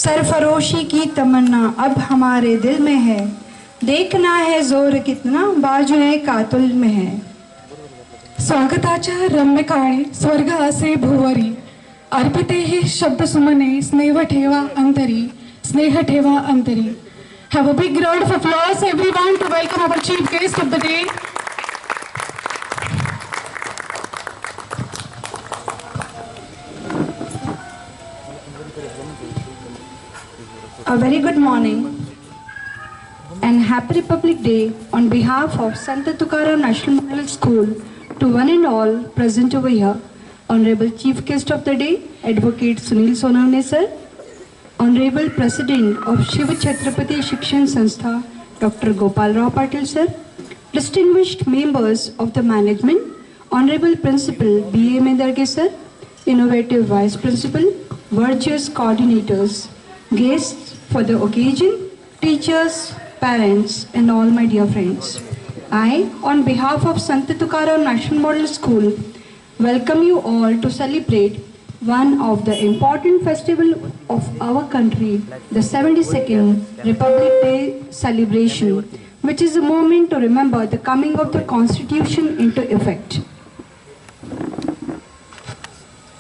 सरफरोशी की तमन्ना अब हमारे दिल में है, देखना है जोर कितना बाजुए कातुल में है. स्वागताच्या रम्य काळी स्वर्ग असे भुवरी, अर्पिते हे शब्द सुमने स्नेह ठेवा अंतरी, स्नेह ठेवा अंतरी. Have a big round of applause everyone to welcome our chief guest of the day. A very good morning and happy Republic Day on behalf of Santa Tukaram National Model School to one and all present over here. Honorable Chief Guest of the Day, Advocate Sunil Sonavne sir, Honorable President of Shiv Chhatrapati Shikshan Sanstha, Dr. Gopal Rao Patil sir, distinguished members of the management, Honorable Principal B.A. Medarge sir, Innovative Vice Principal, virtuous coordinators, guests for the occasion, teachers, parents, and all my dear friends. I, on behalf of Santa Tukaram National Model School, welcome you all to celebrate one of the important festival of our country, the 72nd Republic Day celebration, which is a moment to remember the coming of the Constitution into effect.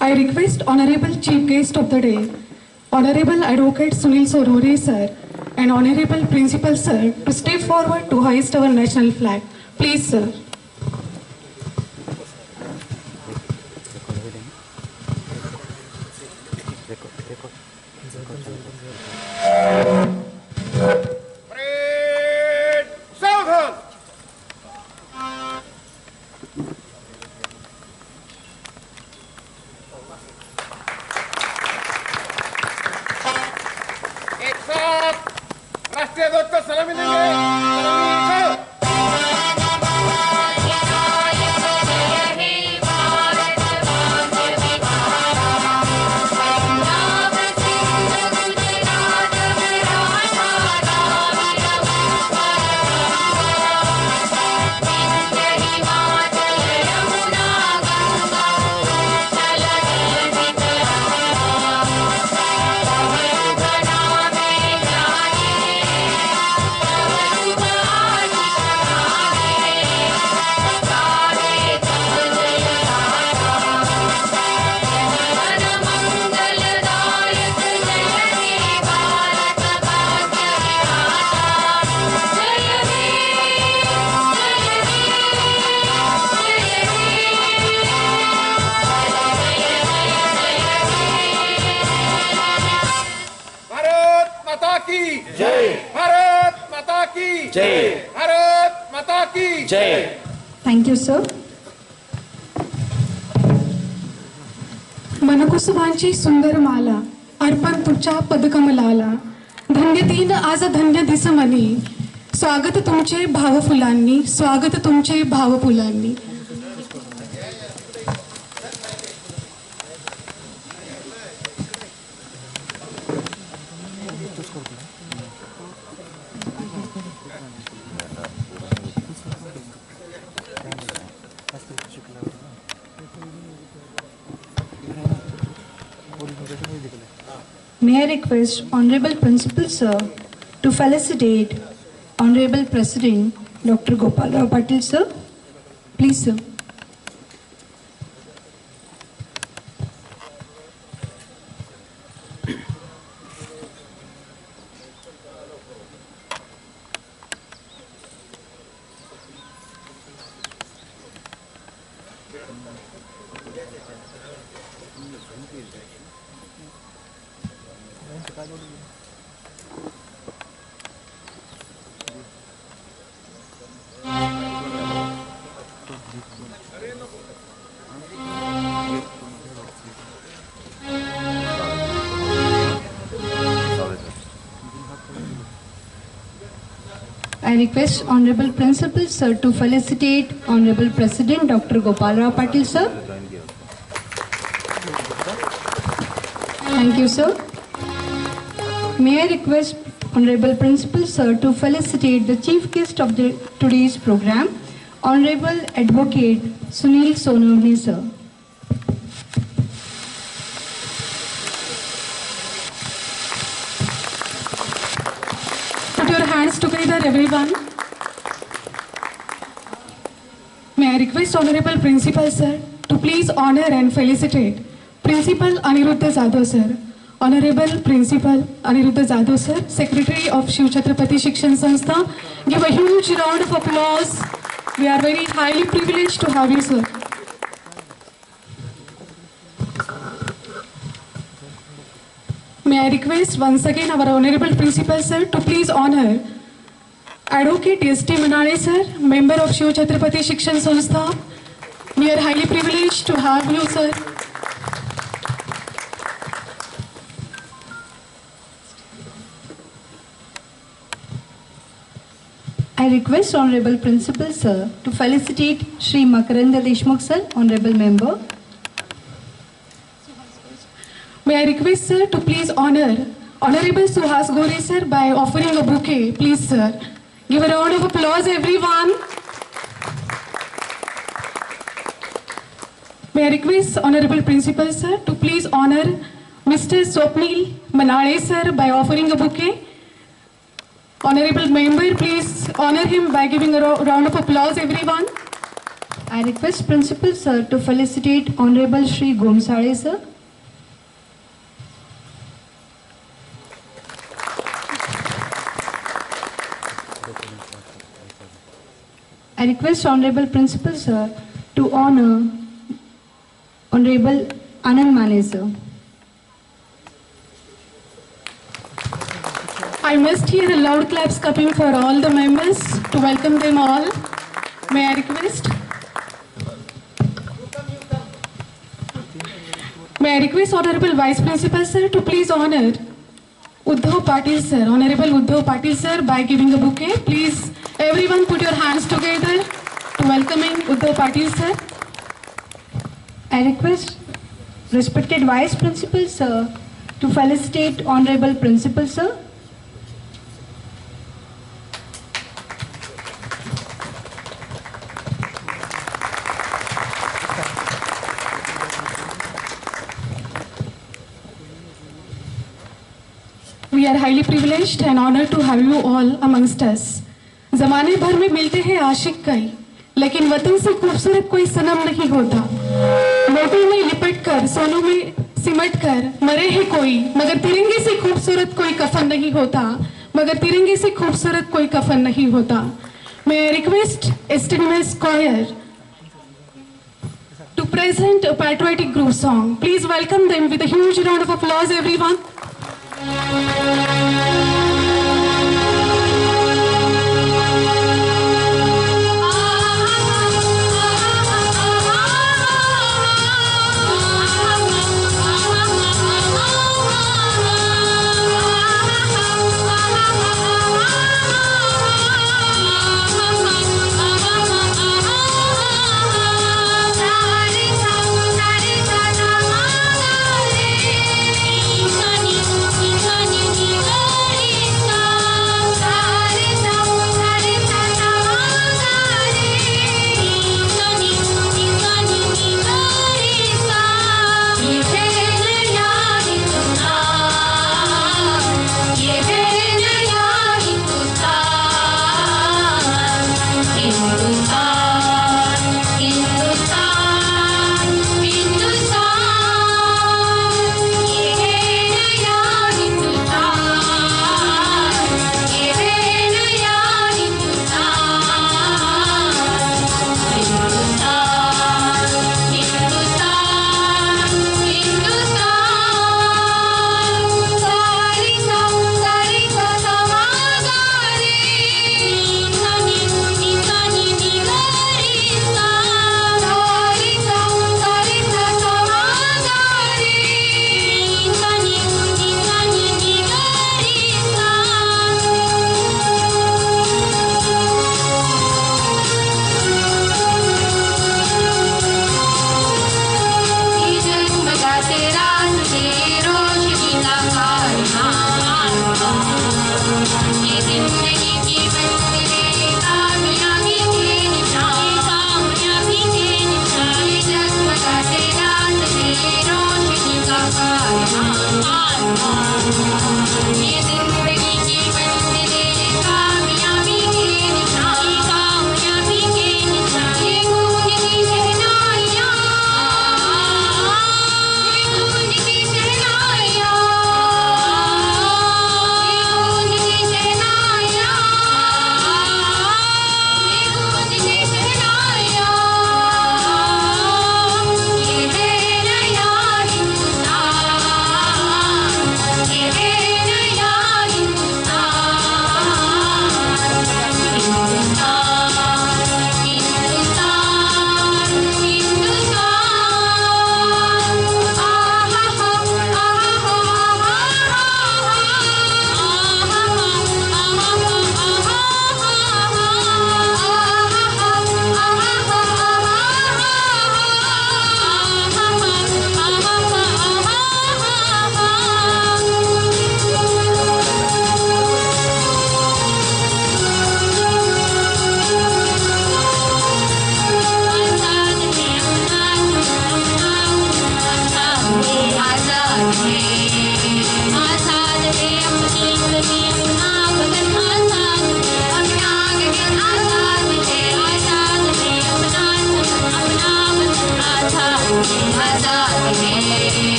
I request Honorable Chief Guest of the Day, Honorable Advocate Sunil Sonavne sir and Honorable Principal sir to step forward to hoist our national flag. Please sir. राष्ट्रीय ध्वज को सलामी देंगे. भारत माता की जय. भारत माता की जय. Thank you, sir. मनकुसुमांची सुंदर माला अर्पण तुझ्या पदकमलाला, धन्य दिन आज धन्य दिस मनी, स्वागत तुमचे भावफुलांनी, स्वागत तुमचे भावफुलांनी. May I request Honorable Principal Sir to felicitate Honorable President Dr. Gopal Rao Patil sir. Please sir. I request Honorable Principal Sir to felicitate Honorable President Dr. Gopal Rao Patil sir. Thank you sir. May I request Honorable Principal Sir to felicitate the Chief Guest of today's program, Honorable Advocate Sunil Sonavne sir. everyone. May I request Honorable Principal Sir to please honor and felicitate Principal Aniruddha Jadhav Sir. Honorable Principal Aniruddha Jadhav Sir, Secretary of Shiv Chhatrapati Shikshan Sanstha. Give a huge round of applause. We are very highly privileged to have you, sir. May I request once again our Honorable Principal Sir to please honor Advocate S.T. Manale Sir, member of Shiv Chhatrapati Shikshan Sanstha. We are highly privileged to have you, sir. I request Honorable Principal Sir to felicitate Shri Makaranda Deshmukh Sir, Honorable Member. May I request sir to please honor Honorable Suhas Gore sir by offering a bouquet. Please sir. Give a round of applause everyone. May I request Honorable Principal sir to please honor Mr. Swapnil Manale sir by offering a bouquet. Honorable Member, please honor him by giving a round of applause everyone. I request Principal Sir to felicitate Honorable Shri Gomsale Sir. I request Honorable Principal Sir to honor Honorable Anand Mane Sir. I must hear a loud claps coming for all the members to welcome them all. May I request? May I request Honorable Vice Principal Sir to please honor Uddhav Patil Sir, Honorable Uddhav Patil Sir by giving a bouquet. Please everyone put your hands together to welcoming Uddhav Patil Sir. I request respected Vice Principal Sir to felicitate Honorable Principal Sir. We are highly privileged and honored to have you all amongst us. जमाने भर में मिलते हैं आशिक कई, लेकिन वतन से खूबसूरत कोई सनम नहीं होता। मोती में लिपट कर, सोनों में सिमट कर मरे हैं कोई, मगर तिरंगे से खूबसूरत कोई कफन नहीं होता, मगर तिरंगे से खूबसूरत कोई कफन नहीं होता। May I request esteemed choir to present a patriotic group song. Please welcome them with a huge round of applause, everyone. Thank you.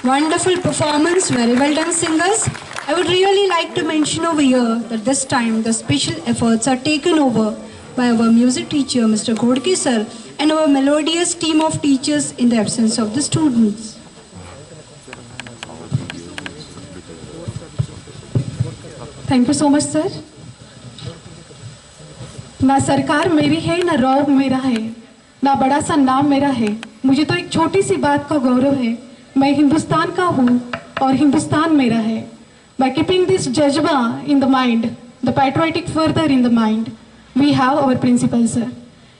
Wonderful performance, very well done singers. I would really like to mention over here that this time the special efforts are taken over by our music teacher Mr. Godke sir and our melodious team of teachers in the absence of the students. Thank you so much sir. ना सरकार मेरी है, ना रौब मेरा है, ना बड़ा सा नाम मेरा है, मुझे तो एक छोटी सी बात का गौरव है, मैं हिंदुस्तान का हूँ और हिंदुस्तान मेरा है। By keeping this jazba in the mind, the patriotic further in the mind, we have our principal sir.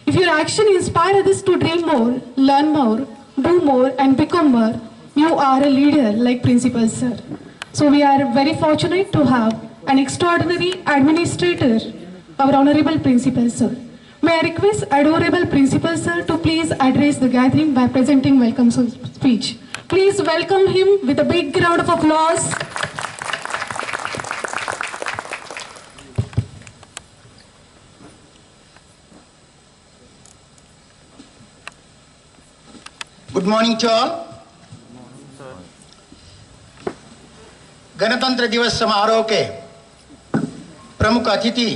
If your action inspire others to dream more, learn more, do more and become more, you are a leader like principal sir. So we are very fortunate to have an extraordinary administrator, our honorable principal sir. May I request adorable principal sir to please address the gathering by presenting welcome speech. Please welcome him with a big round of applause. Good morning to all. गणतंत्र दिवस समारोह के प्रमुख अतिथि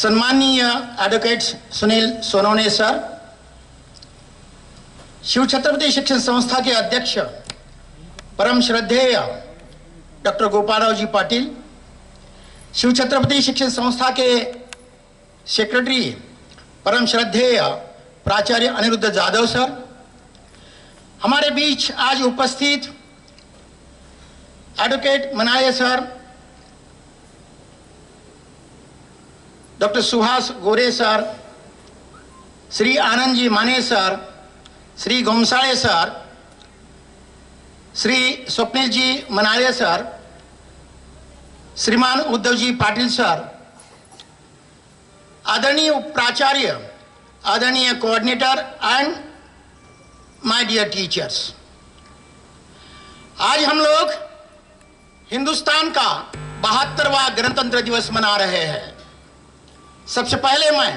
सम्माननीय advocate Sunil Sonawane sir, Shiv Chhatrapati शिक्षण संस्था के अध्यक्ष परम श्रद्धेय डॉक्टर गोपालराव जी पाटिल, शिव छत्रपति शिक्षण संस्था के सेक्रेटरी परम श्रद्धेय प्राचार्य अनिरुद्ध जाधव सर, हमारे बीच आज उपस्थित एडवोकेट मनाये सर, डॉक्टर सुहास गोरे sir, Shri Anand ji Mane sir, Shri Gomsale sir, Shri Swapnil ji Manale sir, श्रीमान उद्धव जी पाटिल सर, आदरणीय प्राचार्य, आदरणीय coordinator and my dear teachers, आज हम लोग हिंदुस्तान का 72वां गणतंत्र दिवस मना रहे हैं। सबसे पहले मैं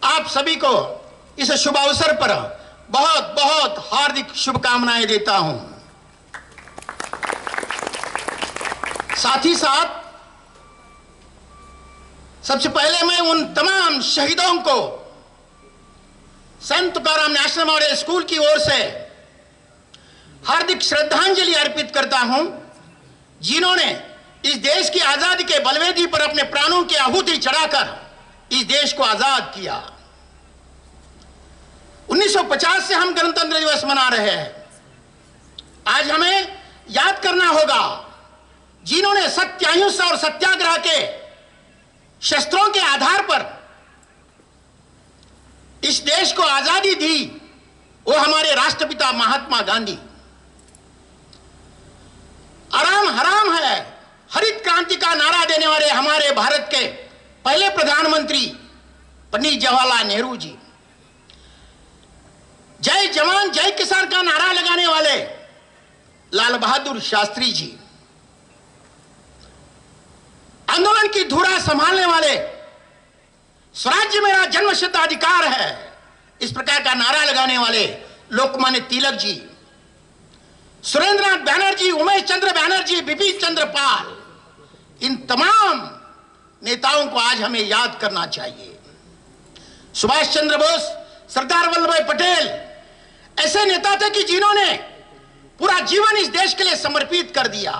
आप सभी को इस शुभ अवसर पर बहुत बहुत हार्दिक शुभकामनाएं देता हूं। साथ ही साथ सबसे पहले मैं उन तमाम शहीदों को संत तुकाराम नेशनल मॉडल स्कूल की ओर से हार्दिक श्रद्धांजलि अर्पित करता हूं, जिन्होंने इस देश की आजादी के बलवेदी पर अपने प्राणों की आहुति चढ़ाकर इस देश को आजाद किया। 1950 से हम गणतंत्र दिवस मना रहे हैं। आज हमें याद करना होगा जिन्होंने सत्य, अहिंसा और सत्याग्रह के शस्त्रों के आधार पर इस देश को आजादी दी, वो हमारे राष्ट्रपिता महात्मा गांधी। आराम हराम है हरित क्रांति का नारा देने वाले हमारे भारत के पहले प्रधानमंत्री पंडित जवाहरलाल नेहरू जी। जय जवान जय किसान का नारा लगाने वाले लाल बहादुर शास्त्री जी। आंदोलन की धुरा संभालने वाले स्वराज्य मेरा जन्मसिद्ध अधिकार है, इस प्रकार का नारा लगाने वाले लोकमान्य तिलक जी, सुरेंद्रनाथ बैनर्जी, उमेश चंद्र बैनर्जी, बिपिन चंद्र पाल, इन तमाम नेताओं को आज हमें याद करना चाहिए। सुभाष चंद्र बोस, सरदार वल्लभ भाई पटेल ऐसे नेता थे कि जिन्होंने पूरा जीवन इस देश के लिए समर्पित कर दिया।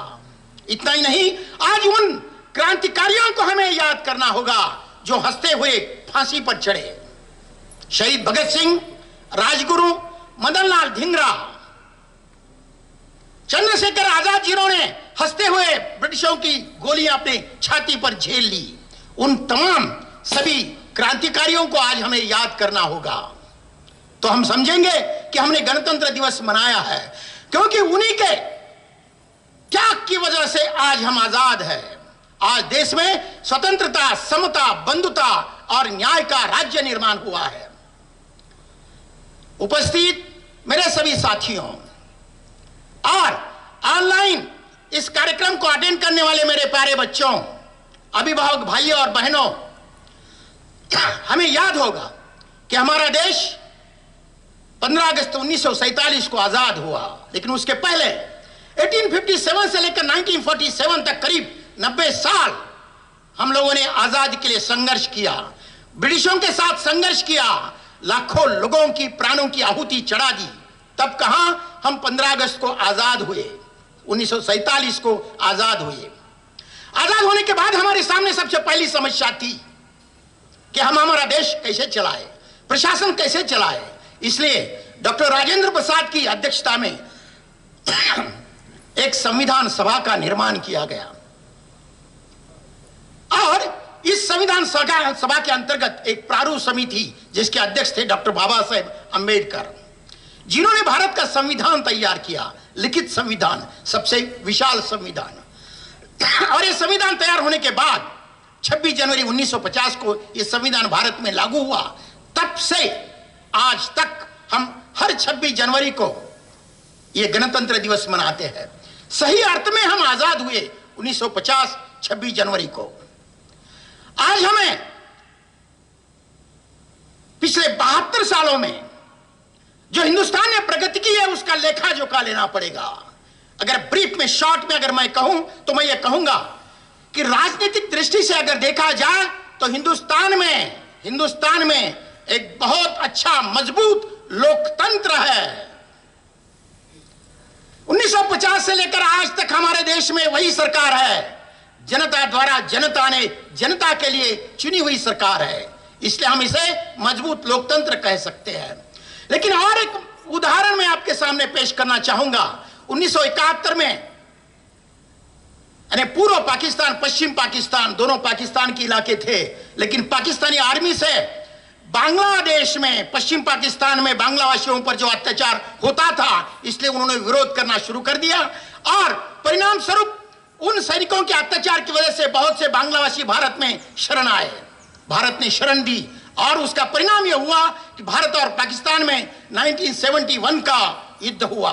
इतना ही नहीं, आज उन क्रांतिकारियों को हमें याद करना होगा जो हंसते हुए फांसी पर चढ़े। शहीद भगत सिंह, राजगुरु, मदन लाल धिंगरा, चंद्रशेखर आजाद जिन्होंने हंसते हुए ब्रिटिशों की गोलियां अपने छाती पर झेल ली। उन तमाम सभी क्रांतिकारियों को आज हमें याद करना होगा, तो हम समझेंगे कि हमने गणतंत्र दिवस मनाया है, क्योंकि उन्हीं के त्याग की वजह से आज हम आजाद हैं। आज देश में स्वतंत्रता, समता, बंधुता और न्याय का राज्य निर्माण हुआ है। उपस्थित मेरे सभी साथियों और ऑनलाइन इस कार्यक्रम को अटेंड करने वाले मेरे प्यारे बच्चों, अभिभावक भाइयों और बहनों, हमें याद होगा कि हमारा देश 15 अगस्त 1947 को आजाद हुआ, लेकिन उसके पहले 1857 से लेकर 1947 तक करीब 90 साल हम लोगों ने आजादी के लिए संघर्ष किया, ब्रिटिशों के साथ संघर्ष किया, लाखों लोगों की प्राणों की आहुति चढ़ा दी। तब कहां हम 15 अगस्त को आजाद हुए, 1947 को आजाद हुए। आजाद होने के बाद हमारे सामने सबसे पहली समस्या थी कि हम हमारा देश कैसे चलाए, प्रशासन कैसे चलाए। इसलिए डॉक्टर राजेंद्र प्रसाद की अध्यक्षता में एक संविधान सभा का निर्माण किया गया और इस संविधान सभा के अंतर्गत एक प्रारूप समिति जिसके अध्यक्ष थे डॉक्टर बाबा साहेब अम्बेडकर, जिन्होंने भारत का संविधान तैयार किया, लिखित संविधान, सबसे विशाल संविधान। और यह संविधान तैयार होने के बाद 26 जनवरी 1950 को यह संविधान भारत में लागू हुआ। तब से आज तक हम हर 26 जनवरी को यह गणतंत्र दिवस मनाते हैं। सही अर्थ में हम आजाद हुए 1950 26 जनवरी को। आज हमें पिछले 72 सालों में जो हिंदुस्तान ने प्रगति की है उसका लेखा जोखा लेना पड़ेगा। अगर ब्रीफ में, शॉर्ट में अगर मैं कहूं तो मैं ये कहूंगा कि राजनीतिक दृष्टि से अगर देखा जाए तो हिंदुस्तान में एक बहुत अच्छा मजबूत लोकतंत्र है। 1950 से लेकर आज तक हमारे देश में वही सरकार है, जनता द्वारा, जनता ने जनता के लिए चुनी हुई सरकार है, इसलिए हम इसे मजबूत लोकतंत्र कह सकते हैं। लेकिन और एक उदाहरण मैं आपके सामने पेश करना चाहूंगा। 1971 में यानी पूर्व पाकिस्तान, पश्चिम पाकिस्तान, दोनों पाकिस्तान के इलाके थे, लेकिन पाकिस्तानी आर्मी से बांग्लादेश में, पश्चिम पाकिस्तान में बांग्लावासियों पर जो अत्याचार होता था, इसलिए उन्होंने विरोध करना शुरू कर दिया और परिणाम स्वरूप उन सैनिकों के अत्याचार की वजह से बहुत से बांग्लावासी भारत में शरण आए, भारत ने शरण दी और उसका परिणाम यह हुआ कि भारत और पाकिस्तान में 1971 का युद्ध हुआ।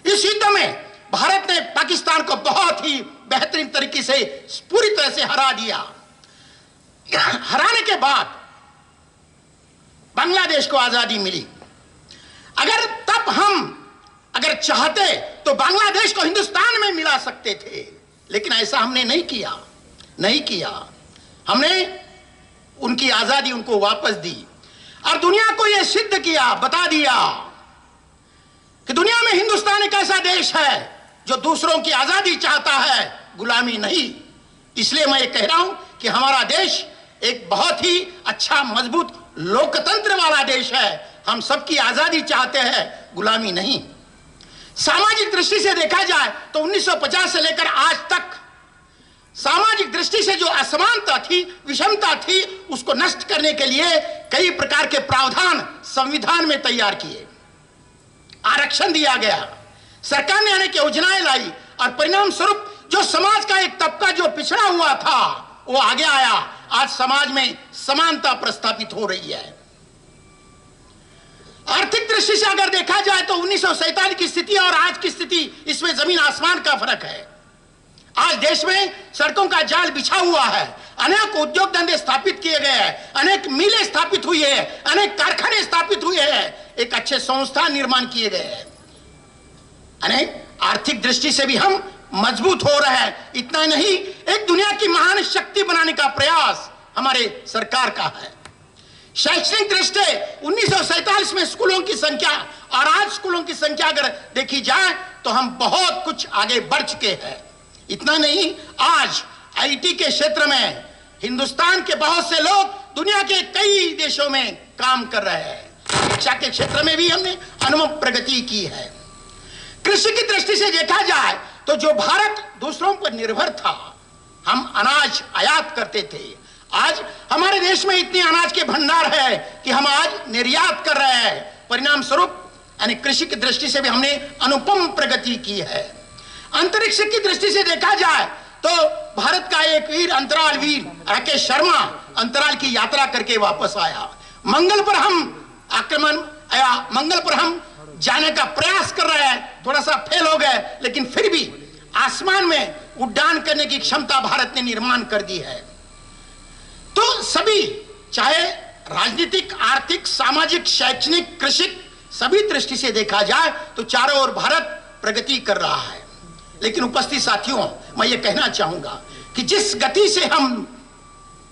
इस युद्ध में भारत ने पाकिस्तान को बहुत ही बेहतरीन तरीके से पूरी तरह से हरा दिया। हराने के बाद बांग्लादेश को आजादी मिली। अगर तब हम अगर चाहते तो बांग्लादेश को हिंदुस्तान में मिला सकते थे, लेकिन ऐसा हमने नहीं किया। हमने उनकी आजादी उनको वापस दी और दुनिया को यह सिद्ध किया, बता दिया कि दुनिया में हिंदुस्तान एक ऐसा देश है जो दूसरों की आजादी चाहता है, गुलामी नहीं। इसलिए मैं ये कह रहा हूं कि हमारा देश एक बहुत ही अच्छा मजबूत लोकतंत्र वाला देश है। हम सबकी आजादी चाहते हैं, गुलामी नहीं। सामाजिक दृष्टि से देखा जाए तो 1950 से लेकर आज तक सामाजिक दृष्टि से जो असमानता थी, विषमता थी, उसको नष्ट करने के लिए कई प्रकार के प्रावधान संविधान में तैयार किए, आरक्षण दिया गया, सरकार ने अनेक योजनाएं लाई और परिणाम स्वरूप जो समाज का एक तबका जो पिछड़ा हुआ था वो आगे आया। आज समाज में समानता प्रस्थापित हो रही है। आर्थिक दृष्टि से अगर देखा जाए तो 1947 की स्थिति और आज की स्थिति, इसमें जमीन आसमान का फर्क है। आज देश में सड़कों का जाल बिछा हुआ है, अनेक उद्योग धंधे स्थापित किए गए हैं, अनेक मिलें स्थापित हुई है, अनेक कारखाने स्थापित हुए हैं, एक अच्छे संस्थान निर्माण किए गए हैं, अनेक आर्थिक दृष्टि से भी हम मजबूत हो रहे हैं। इतना नहीं, एक दुनिया की महान शक्ति बनाने का प्रयास हमारे सरकार का है। शैक्षणिक दृष्टि 1947 में स्कूलों की संख्या और आज स्कूलों की संख्या अगर देखी जाए तो हम बहुत कुछ आगे बढ़ चुके हैं। इतना नहीं, आज आईटी के क्षेत्र में हिंदुस्तान के बहुत से लोग दुनिया के कई देशों में काम कर रहे हैं। शिक्षा के क्षेत्र में भी हमने अनुपम प्रगति की है। कृषि की दृष्टि से देखा जाए तो जो भारत दूसरों पर निर्भर था, हम अनाज आयात करते थे, आज हमारे देश में इतने अनाज के भंडार है कि हम आज निर्यात कर रहे हैं। परिणाम स्वरूप यानी कृषि की दृष्टि से भी हमने अनुपम प्रगति की है। अंतरिक्ष की दृष्टि से देखा जाए तो भारत का एक वीर, अंतराल वीर राकेश शर्मा अंतराल की यात्रा करके वापस आया। मंगल पर हम जाने का प्रयास कर रहे हैं, थोड़ा सा फेल हो गए, लेकिन फिर भी आसमान में उड़ान करने की क्षमता भारत ने निर्माण कर दी है। तो सभी, चाहे राजनीतिक, आर्थिक, सामाजिक, शैक्षणिक, कृषि, सभी दृष्टि से देखा जाए तो चारों ओर भारत प्रगति कर रहा है। लेकिन उपस्थित साथियों, मैं ये कहना चाहूंगा कि जिस गति से हम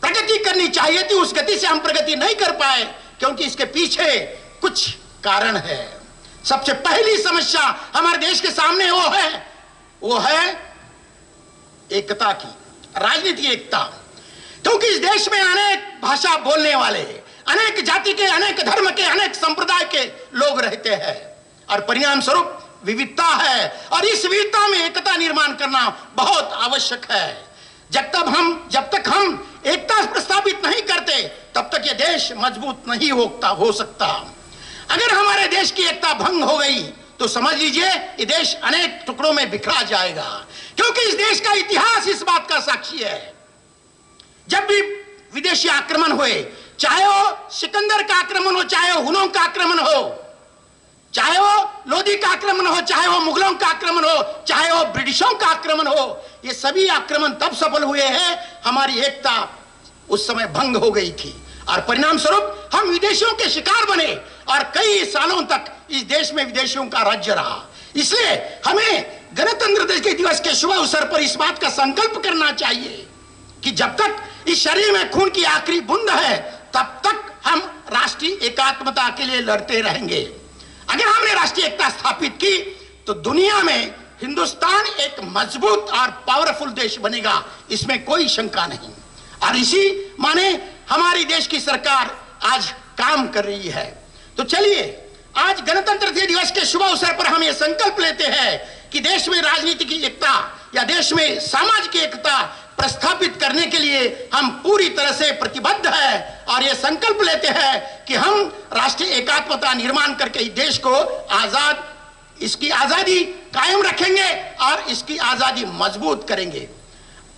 प्रगति करनी चाहिए थी उस गति से हम प्रगति नहीं कर पाए, क्योंकि इसके पीछे कुछ कारण है। सबसे पहली समस्या हमारे देश के सामने वो है एकता की, राजनीतिक एकता। क्योंकि इस देश में अनेक भाषा बोलने वाले, अनेक जाति के, अनेक धर्म के, अनेक संप्रदाय के लोग रहते हैं और परिणाम स्वरूप विविधता है और इस विविधता में एकता निर्माण करना बहुत आवश्यक है। जब तक हम एकता प्रस्थापित नहीं करते तब तक ये देश मजबूत नहीं हो सकता। अगर हमारे देश की एकता भंग हो गई तो समझ लीजिए ये देश अनेक टुकड़ों में बिखरा जाएगा, क्योंकि इस देश का इतिहास इस बात का साक्षी है। जब भी विदेशी आक्रमण हुए, चाहे वो सिकंदर का आक्रमण हो, चाहे वो हुनों का आक्रमण हो, चाहे वो लोदी का आक्रमण हो, चाहे वो मुगलों का आक्रमण हो, चाहे वो ब्रिटिशों का आक्रमण हो, ये सभी आक्रमण तब सफल हुए हैं, हमारी एकता उस समय भंग हो गई थी और परिणाम स्वरूप हम विदेशियों के शिकार बने और कई सालों तक इस देश में विदेशियों का राज्य रहा। इसलिए हमें गणतंत्र दिवस के शुभ अवसर पर इस बात का संकल्प करना चाहिए कि जब तक इस शरीर में खून की आखिरी बूंद है तब तक हम राष्ट्रीय एकात्मता के लिए लड़ते रहेंगे। अगर हमने राष्ट्रीय एकता स्थापित की तो दुनिया में हिंदुस्तान एक मजबूत और पावरफुल देश बनेगा, इसमें कोई शंका नहीं। और इसी माने हमारी देश की सरकार आज काम कर रही है। तो चलिए आज गणतंत्र दिवस के शुभ अवसर पर हम ये संकल्प लेते हैं कि देश में राजनीतिक एकता या देश में सामाजिक एकता प्रस्थापित करने के लिए हम पूरी तरह से प्रतिबद्ध है और ये संकल्प लेते हैं कि हम राष्ट्रीय एकात्मता निर्माण करके इस देश को आजाद, इसकी आजादी कायम रखेंगे और इसकी आजादी मजबूत करेंगे।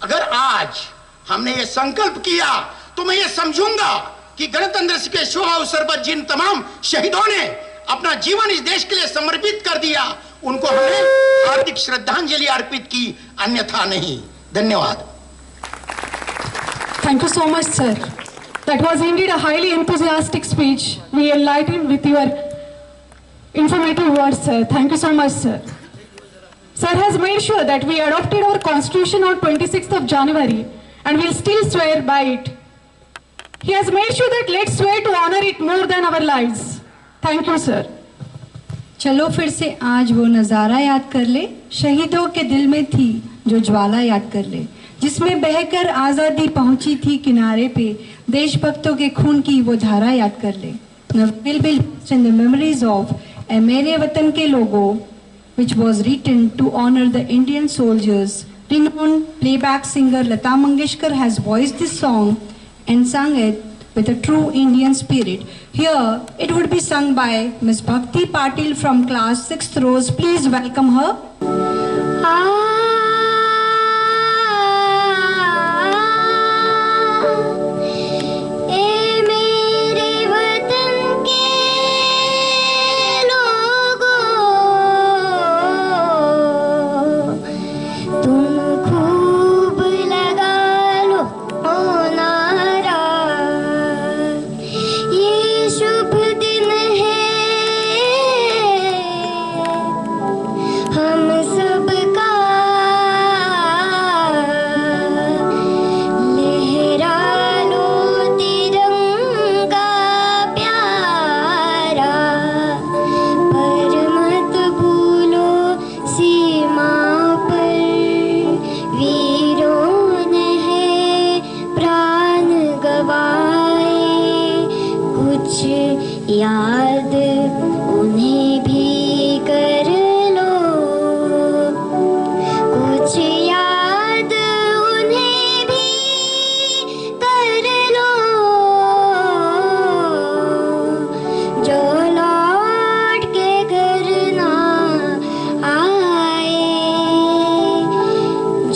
अगर आज हमने ये संकल्प किया तो मैं ये समझूंगा कि गणतंत्र के शुभ अवसर पर जिन तमाम शहीदों ने अपना जीवन इस देश के लिए समर्पित कर दिया उनको हमने हार्दिक श्रद्धांजलि अर्पित की, अन्यथा नहीं। धन्यवाद। Thank you so much, sir. That was indeed a highly enthusiastic speech. We enlightened with your informative words, sir. Thank you so much, sir. Sir has made sure that we adopted our constitution on 26th of January and we'll still swear by it. He has made sure that let's swear to honor it more than our lives. Thank you, sir. चलो फिर से आज वो नज़ारा याद कर ले, शहीदों के दिल में थी जो ज्वाला याद कर ले। जिसमें बहकर आजादी पहुंची थी किनारे पे, देशभक्तों के खून की वो धारा याद कर ले। Now we'll be lost in the memories of ए मेरे वतन के लोगों, which was written to honor the Indian soldiers. Renowned playback singer Lata Mangeshkar has voiced this song and sung it with a true Indian spirit. Here it would be sung by Ms. Bhakti Patil from class 6th rows. Please welcome her. याद उन्हें भी कर लो, कुछ याद उन्हें भी कर लो, जो लौट के घर ना आए,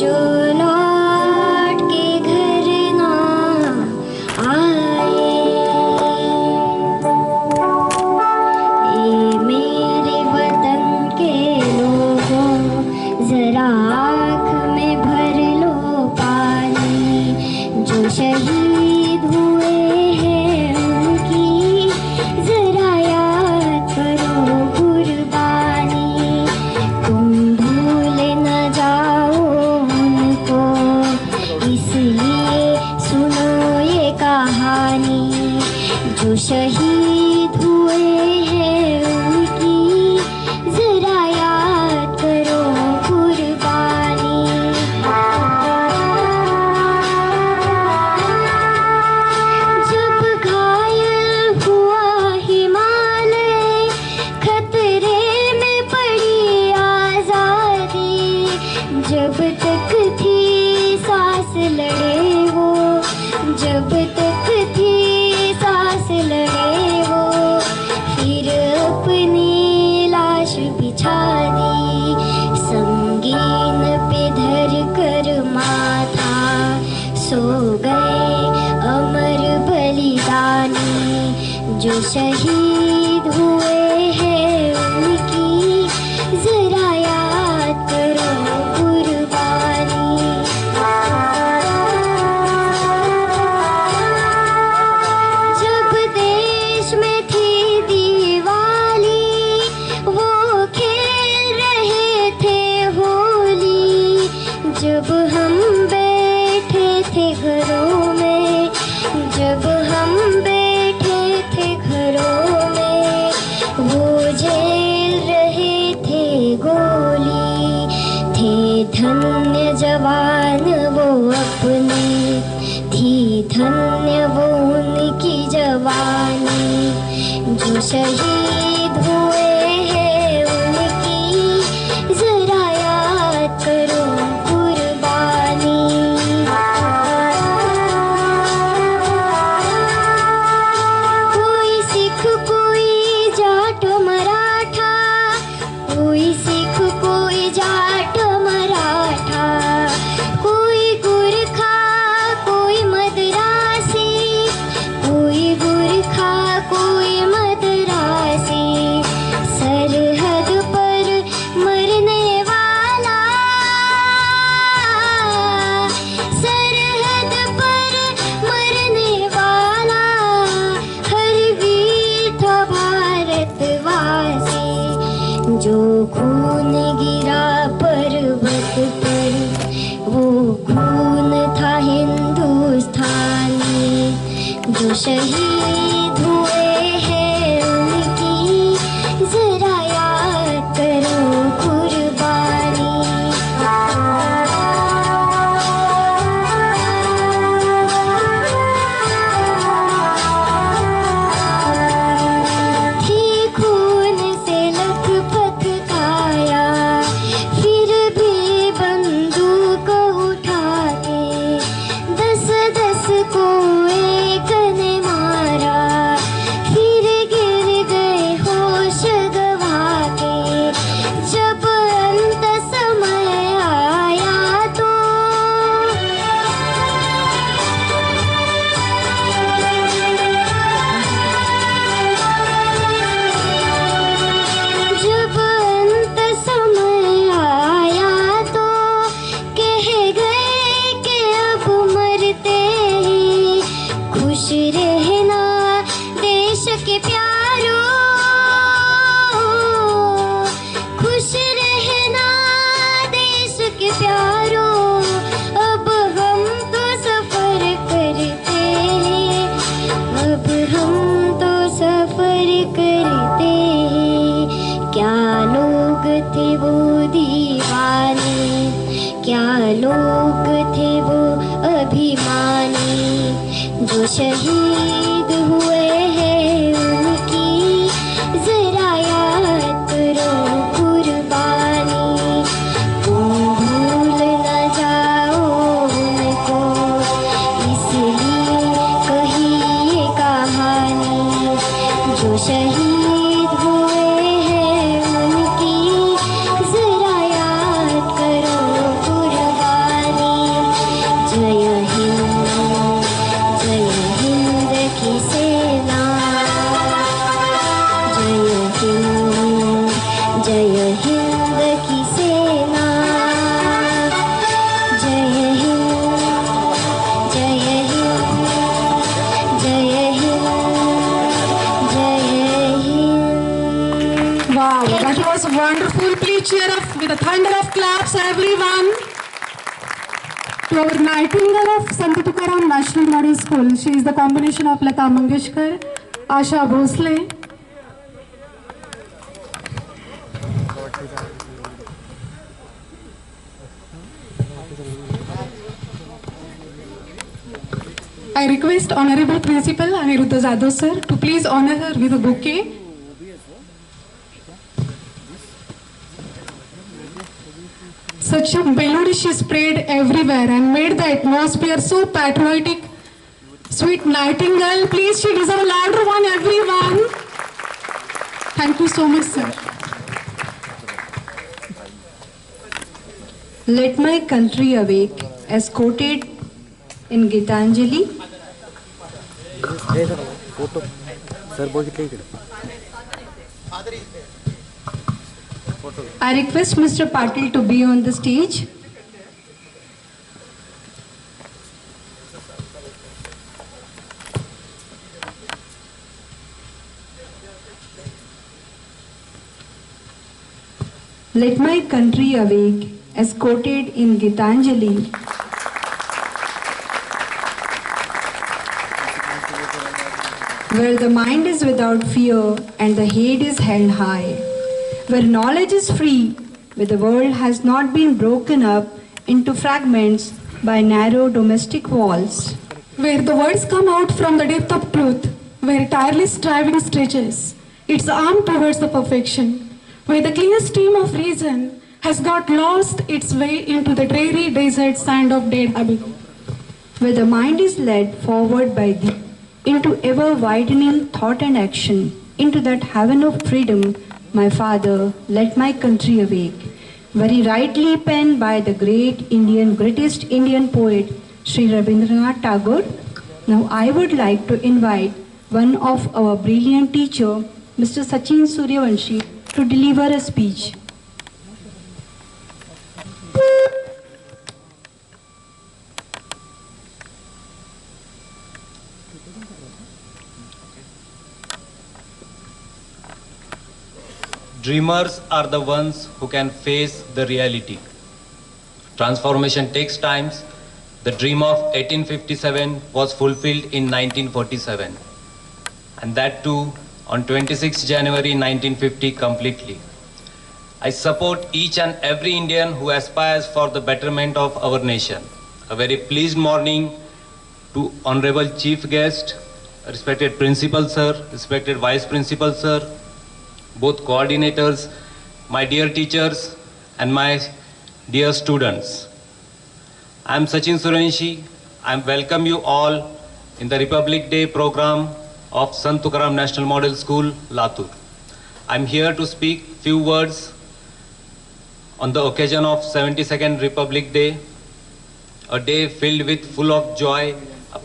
जो लौट के घर ना आए। शहीद हुए हैं उनकी जरा याद करो कुर्बानी, तुम भूल न जाओ उनको, इसलिए सुनो ये कहानी। जो शहीद हुए हैं उनकी जरा याद करो कुर्बानी। जब तक थी सांस लड़े वो, जब तक थी सांस लड़े वो, फिर अपनी लाश बिछा दी, संगीन पे धर कर माथा, सो गए अमर बलिदानी। जो शहीद हुए हैं उनकी जरा याद करो कुर्बानी। जब देश में थी दिवाली, वो खेल रहे थे होली, जब हम बैठे थे घरों में, जब हम बैठे थे घरों में, वो झेल रहे थे गोली। थे धन्य जवान वो अपने, थी धन्य वो उनकी जवानी। जो शहीद हुए हैं उनकी जरा याद करो कुर्बानी। कोई सिख कोई जाट मराठा, कोई सिख कोई जाट मराठा, कोई गुरखा कोई मदरासी, कोई गुरखा कोई मदरासी, सरहद पर मरने वाला, सरहद पर मरने वाला, हर वीर था भारतवासी। जो खून गिरा पर्वत पर, वो खून था हिंदुस्तानी। जो शहीद हुए हैं उनकी जरा याद करो कुर्बानी। को एक ने मारा, फिर गिर गए होश गवा के। जब अंत समय आया तो जब अंत समय आया तो कह गए कि अब मरते ही खुश रहना देश के प्यारों, खुश रहना देश के प्यारों। अब हम तो सफर करते हैं, अब हम तो सफर करते हैं। क्या लोग थे वो दीवाने, क्या लोग थे वो अभिमानी, जो शहीद हुए हैं उनकी जरा याद करो कुर्बानी। तुम भूल न जाओ उनको, इसलिए कही ये कहानी। जो शहीद हुए हैं उनकी जरा याद करो कुर्बानी। जय हिंद की सेना, जय हिंद की सेना। जय हिंद, जय हिंद, जय हिंद, जय Hind. Wow, that was wonderful. Please cheer up with a thunder of claps, everyone. To our Nightingale of Sant Tukaram National Model School. She is the combination of Lata Mangeshkar, Asha Bhosle. I request Honorable Principal Aniruddha Jadhav sir to please honor her with a bouquet. Such a melody she spread everywhere and made the atmosphere so patriotic. Sweet Nightingale, please, she deserves a louder one, everyone. Thank you so much, sir. Let my country awake, as quoted in Gitanjali. I request Mr. Patil to be on the stage. Let my country awake, as quoted in Gitanjali. Where the mind is without fear and the head is held high, where knowledge is free, where the world has not been broken up into fragments by narrow domestic walls, Where the words come out from the depth of truth, where tireless striving stretches its arm towards the perfection, where the clear stream of reason has got lost its way into the dreary desert sand of dead habit. where the mind is led forward by thee into ever widening thought and action, into that heaven of freedom, my Father, let my country awake. Very rightly penned by the greatest Indian poet, Sri Rabindranath Tagore. Now I would like to invite one of our brilliant teacher, Mr. Sachin Suryavanshi, to deliver a speech. Dreamers are the ones who can face the reality. Transformation takes time. The dream of 1857 was fulfilled in 1947, and that too on 26 January 1950 completely. I support each and every Indian who aspires for the betterment of our nation. A very pleased morning to Honorable Chief Guest, respected Principal Sir, respected Vice Principal Sir, both coordinators, my dear teachers, and my dear students. I am Sachin Suryavanshi. I welcome you all in the Republic Day program of Sant Tukaram National Model School, Latur. I'm here to speak few words on the occasion of 72nd Republic Day, a day filled with full of joy,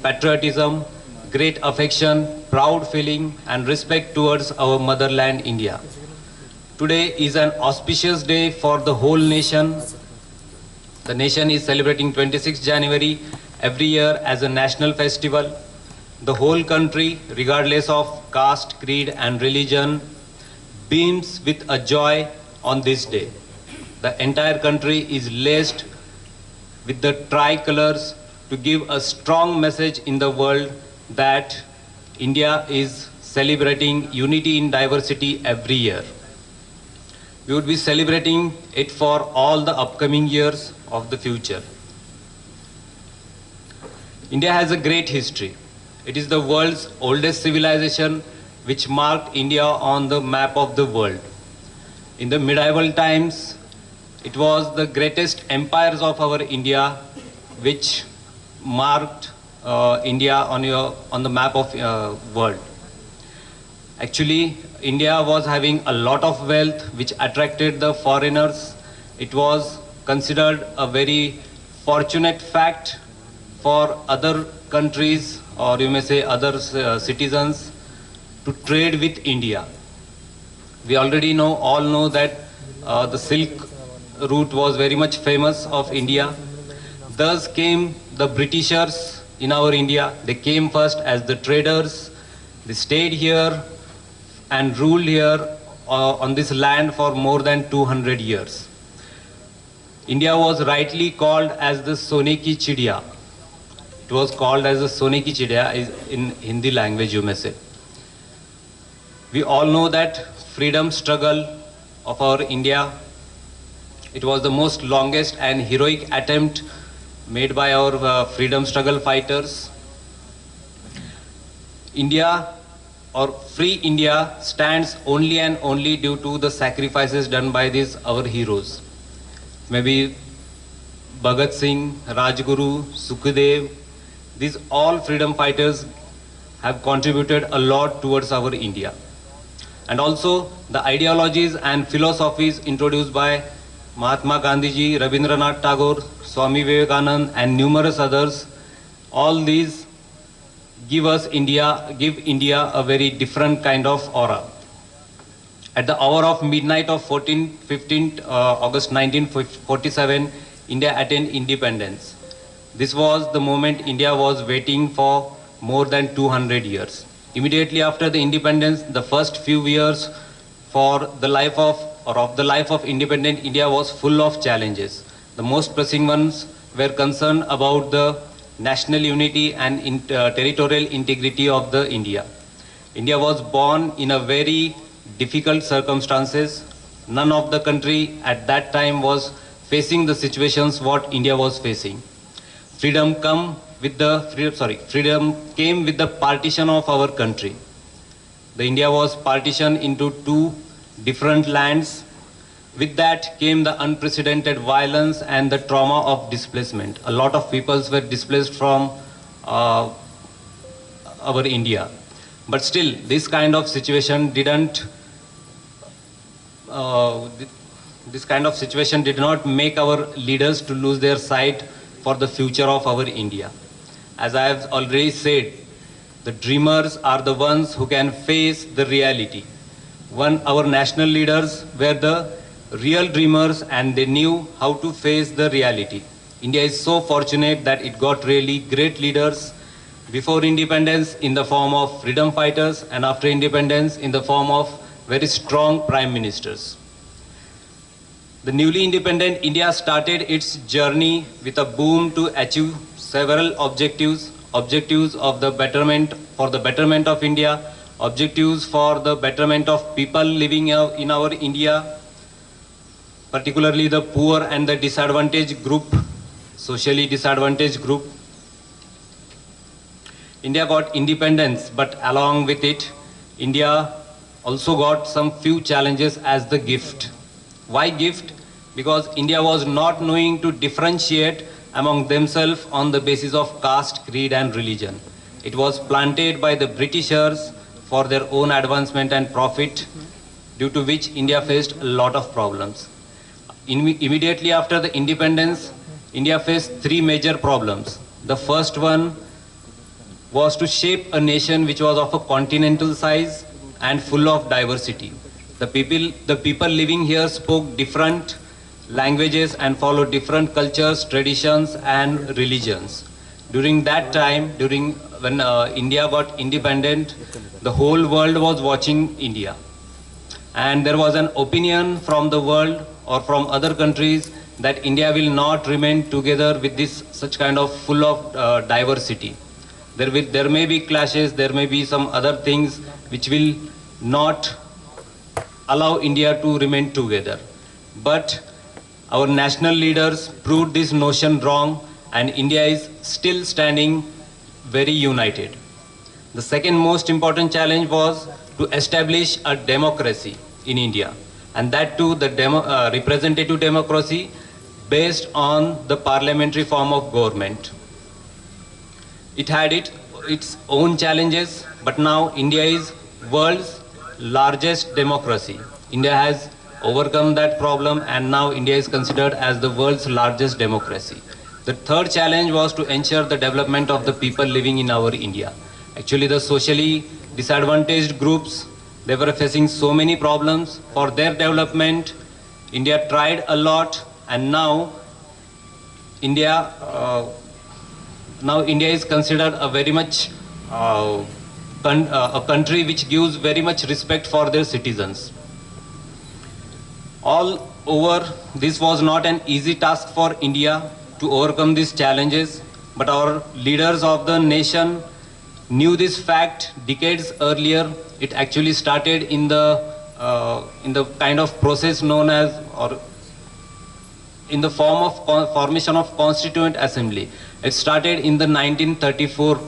patriotism, great affection, proud feeling and respect towards our motherland India. Today is an auspicious day for the whole nation. The nation is celebrating 26 January every year as a national festival. The whole country, regardless of caste, creed and religion, beams with a joy on this day. The entire country is laced with the tricolors to give a strong message in the world that India is celebrating unity in diversity every year. We would be celebrating it for all the upcoming years of the future. India has a great history. It is the world's oldest civilization which marked India on the map of the world. In the medieval times, it was the greatest empires of our India which marked India on the map of world. Actually, India was having a lot of wealth which attracted the foreigners. It was considered a very fortunate fact for other countries, or you may say other citizens, to trade with India. We already all know that the Silk Route was very much famous of India. Thus came the Britishers in our India. They came first as the traders. They stayed here and ruled here on this land for more than 200 years. India was rightly called as the Sone ki Chidiya. It was called as the Sone ki Chidiya in Hindi language, you may say. We all know that freedom struggle of our India, it was the most longest and heroic attempt made by our freedom struggle fighters. India, or free India, stands only and only due to the sacrifices done by these our heroes. Maybe Bhagat Singh, Rajguru, Sukhdev, these all freedom fighters have contributed a lot towards our India. And also the ideologies and philosophies introduced by Mahatma Gandhi, Rabindranath Tagore, Swami Vivekananda and numerous others, all these give India a very different kind of aura. At the hour of midnight of 15th August 1947, India attained independence. This was the moment India was waiting for more than 200 years. Immediately after the independence, the first few years of the life of independent India was full of challenges. The most pressing ones were concerned about the national unity and territorial integrity of the India. India was born in a very difficult circumstances. None of the country at that time was facing the situations what India was facing. Freedom came with the partition of our country. The India was partitioned into two different lands. With that came the unprecedented violence and the trauma of displacement. A lot of peoples were displaced from our India. But still, this kind of situation did not make our leaders to lose their sight for the future of our India. As I have already said, the dreamers are the ones who can face the reality. Our national leaders were the real dreamers and they knew how to face the reality. India is so fortunate that it got really great leaders before independence in the form of freedom fighters and after independence in the form of very strong prime ministers. The newly independent India started its journey with a boom to achieve several objectives of the betterment, for the betterment of India, objectives for the betterment of people living in our India, particularly the poor and the disadvantaged group, socially disadvantaged group. India got independence, but along with it, India also got some few challenges as the gift. Why gift? Because India was not knowing to differentiate among themselves on the basis of caste, creed and religion. It was planted by the Britishers for their own advancement and profit, due to which India faced a lot of problems. Immediately after the independence, India faced three major problems. The first one was to shape a nation which was of a continental size and full of diversity. The people living here spoke different languages and followed different cultures, traditions and religions. During that time, when India got independent, the whole world was watching India. And there was an opinion from the world or from other countries that India will not remain together with this such kind of full of diversity. There may be clashes, there may be some other things which will not allow India to remain together. But our national leaders proved this notion wrong, and India is still standing very united. The second most important challenge was to establish a democracy in India, and that too the representative democracy based on the parliamentary form of government. It had its own challenges, but now India is world's largest democracy. India has overcome that problem, and now India is considered as the world's largest democracy. The third challenge was to ensure the development of the people living in our India. Actually, the socially disadvantaged groups, they were facing so many problems. For their development, India tried a lot, and now India is considered a very much a country which gives very much respect for their citizens. All over, this was not an easy task for India to overcome these challenges, but our leaders of the nation knew this fact decades earlier. It actually started in the kind of process known as, or in the form of formation of Constituent Assembly. It started in the 1934.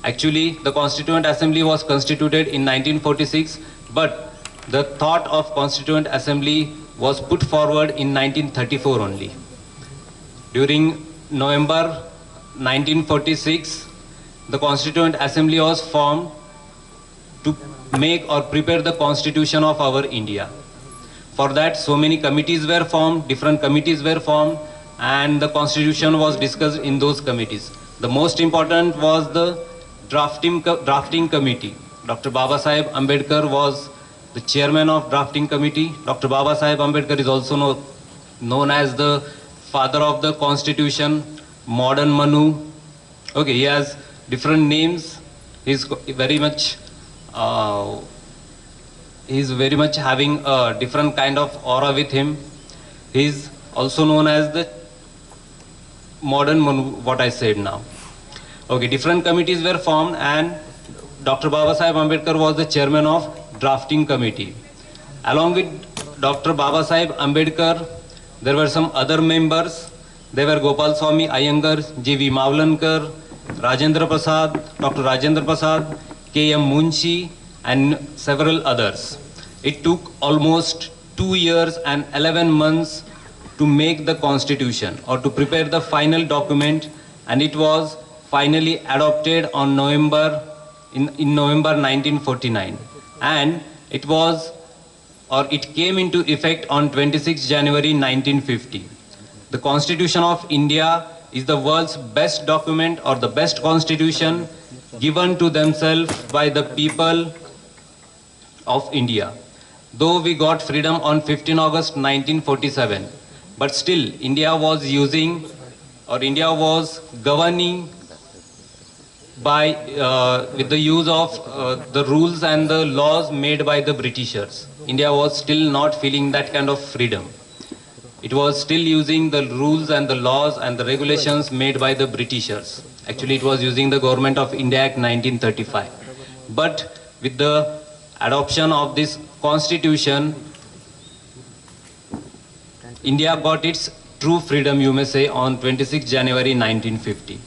Actually, the Constituent Assembly was constituted in 1946, but the thought of Constituent Assembly was put forward in 1934 only. During November 1946, the Constituent Assembly was formed to make or prepare the constitution of our India. For that, so many committees were formed, different committees were formed, and the constitution was discussed in those committees. The most important was the drafting committee. Dr. Babasaheb Ambedkar was the chairman of drafting committee. Dr. Babasaheb Ambedkar is also known as the father of the constitution, modern Manu. Okay, he has different names. He's very much having a different kind of aura with him. He's also known as the modern Manu, what I said now. Okay, different committees were formed, and Dr. Babasaheb Ambedkar was the chairman of drafting committee. Along with Dr. Babasaheb Ambedkar, there were some other members. They were Gopal Swami Iyengar, G.V. Mavlankar, Rajendra Prasad, Dr. Rajendra Prasad, K.M. Munshi, and several others. It took almost 2 years and 11 months to make the constitution or to prepare the final document, and it was finally adopted on November 1949, and it came into effect on 26 January 1950. The Constitution of India is the world's best document or the best constitution given to themselves by the people of India. Though we got freedom on 15 August 1947, but still India was governing by with the use of the rules and the laws made by the Britishers. India was still not feeling that kind of freedom. It was still using the rules and the laws and the regulations made by the Britishers. Actually, it was using the Government of India Act 1935. But with the adoption of this constitution, India got its true freedom, you may say, on 26 January 1950.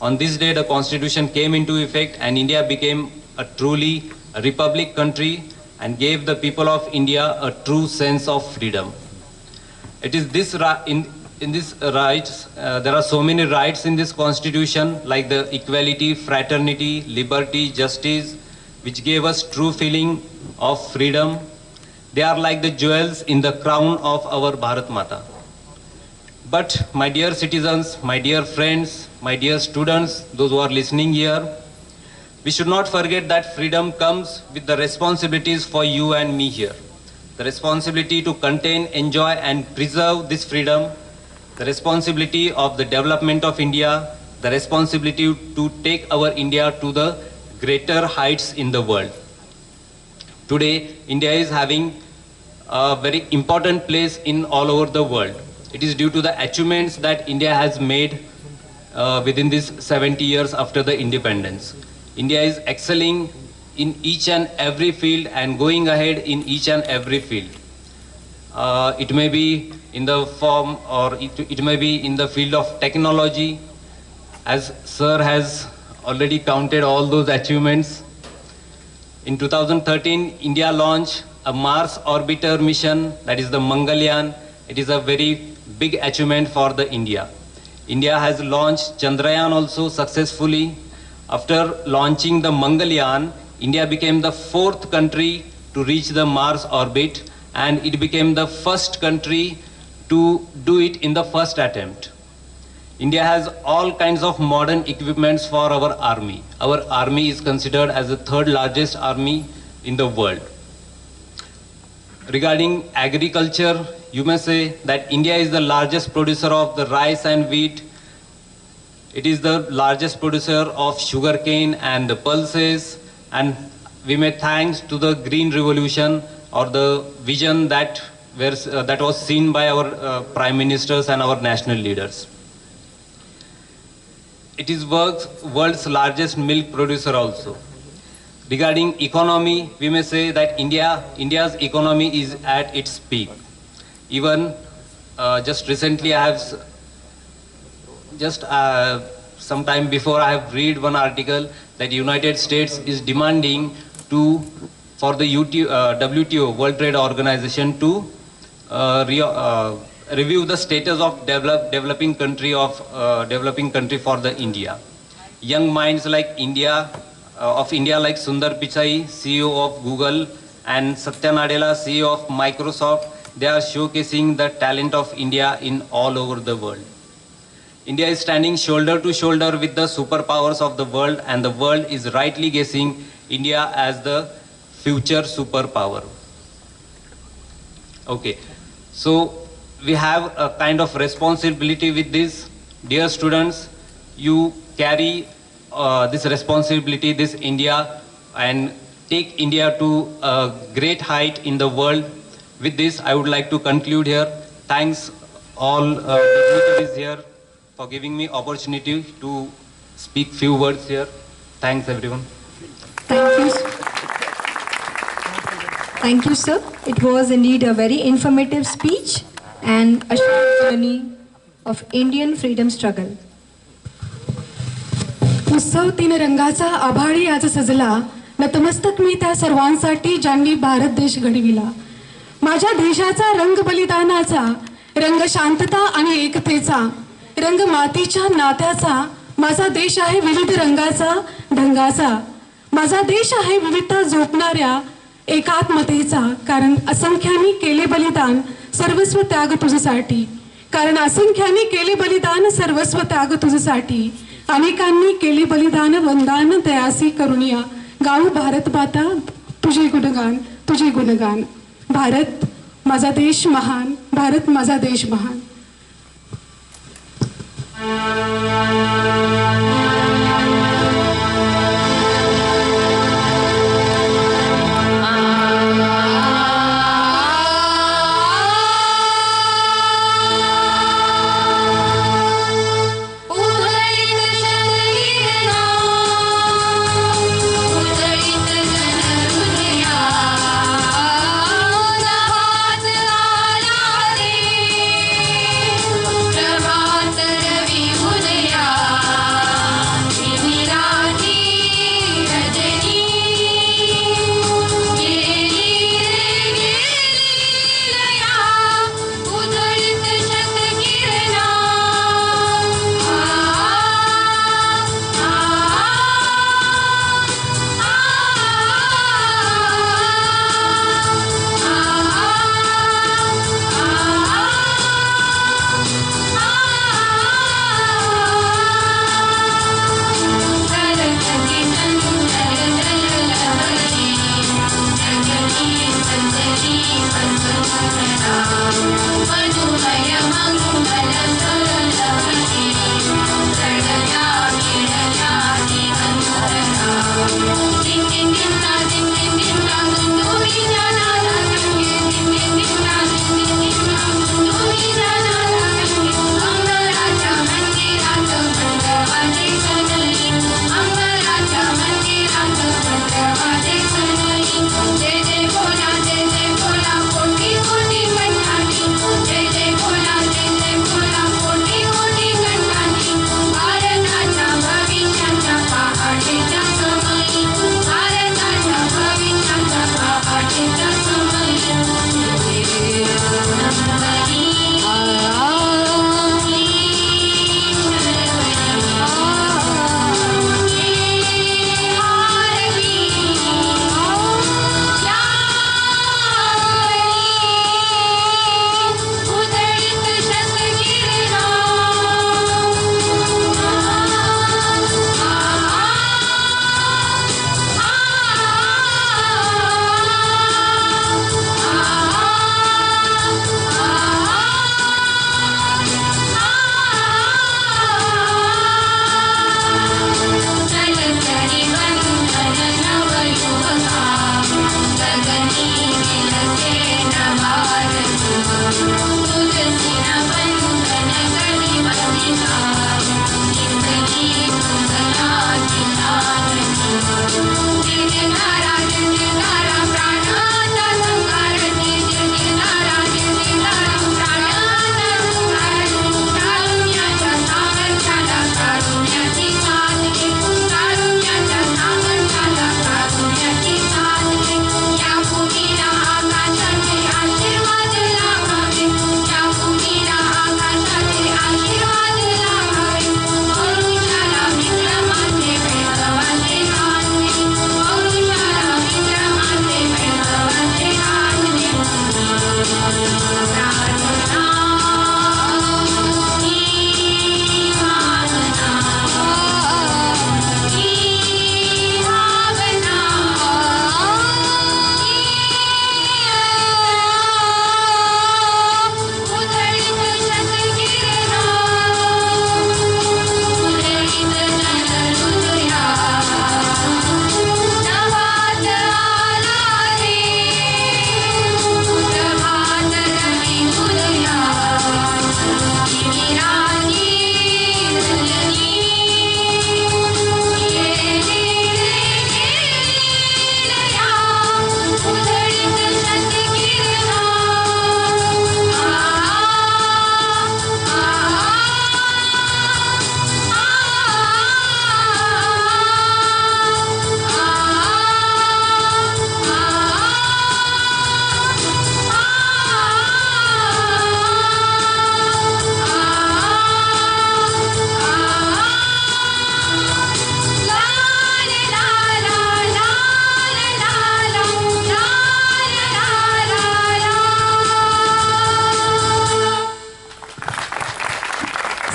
On this day, the constitution came into effect, and India became a truly republic country and gave the people of India a true sense of freedom. It is in this rights, there are so many rights in this constitution, like the equality, fraternity, liberty, justice, which gave us true feeling of freedom. They are like the jewels in the crown of our Bharat Mata. But my dear citizens, my dear friends, my dear students, those who are listening here, we should not forget that freedom comes with the responsibilities for you and me here. The responsibility to contain, enjoy and preserve this freedom, the responsibility of the development of India, the responsibility to take our India to the greater heights in the world. Today, India is having a very important place in all over the world. It is due to the achievements that India has made within these 70 years after the independence. India is excelling in each and every field and going ahead in each and every field. It may be in the form or it may be in the field of technology, as Sir has already counted all those achievements. In 2013, India launched a Mars orbiter mission, that is the Mangalyaan. It is a very big achievement for the India. India has launched Chandrayaan also successfully. After launching the Mangalyaan, India became the 4th country to reach the Mars orbit, and it became the first country to do it in the first attempt. India has all kinds of modern equipments for our army. Our army is considered as the 3rd largest army in the world. Regarding agriculture, you may say that India is the largest producer of the rice and wheat. It is the largest producer of sugarcane and the pulses, and we may thanks to the Green Revolution or the vision that was seen by our prime ministers and our national leaders. It is world's largest milk producer also. Regarding economy, we may say that India's economy is at its peak. Even just recently, I have some time before, I have read one article that United States is demanding for the WTO, World Trade Organization, to review the status of developing country for the India. Young minds like India like Sundar Pichai, CEO of Google, and Satya Nadella, CEO of Microsoft, they are showcasing the talent of India in all over the world. India is standing shoulder to shoulder with the superpowers of the world, and the world is rightly guessing India as the future superpower. Okay, so we have a kind of responsibility with this. Dear students, you carry this responsibility, this India, and take India to a great height in the world. With this, I would like to conclude here. Thanks all dignitaries here for giving me opportunity to speak few words here. Thanks everyone. Thank you. Thank you, sir. It was indeed a very informative speech and a short journey of Indian freedom struggle. उत्सव 3 रंगाचा आभाळी आज सजला, नतमस्तक मी त्या सर्वांसाठी ज्यांनी भारत देश घडविला. माझ्या देशाचा रंग बलिदानाचा, रंग शांतता आणि एकतेचा, रंग मातीच्या नात्याचा. माझा देश आहे विविध रंगाचा, ढंगाचा. माझा देश आहे विविधता जोपणाऱ्या एकात्मतेचा. कारण असंख्यानी केले बलिदान, सर्वस्व त्याग तुझ्यासाठी. कारण असंख्यानी केले बलिदान, सर्वस्व त्याग तुझ्यासाठी. अनेकांनी केले बलिदान, वंदन तयासी करुणिया. गाऊ भारत माता तुझे गुणगान, तुझे गुणगान. भारत माझा देश महान, भारत माझा देश महान. प्रभात रवि उदया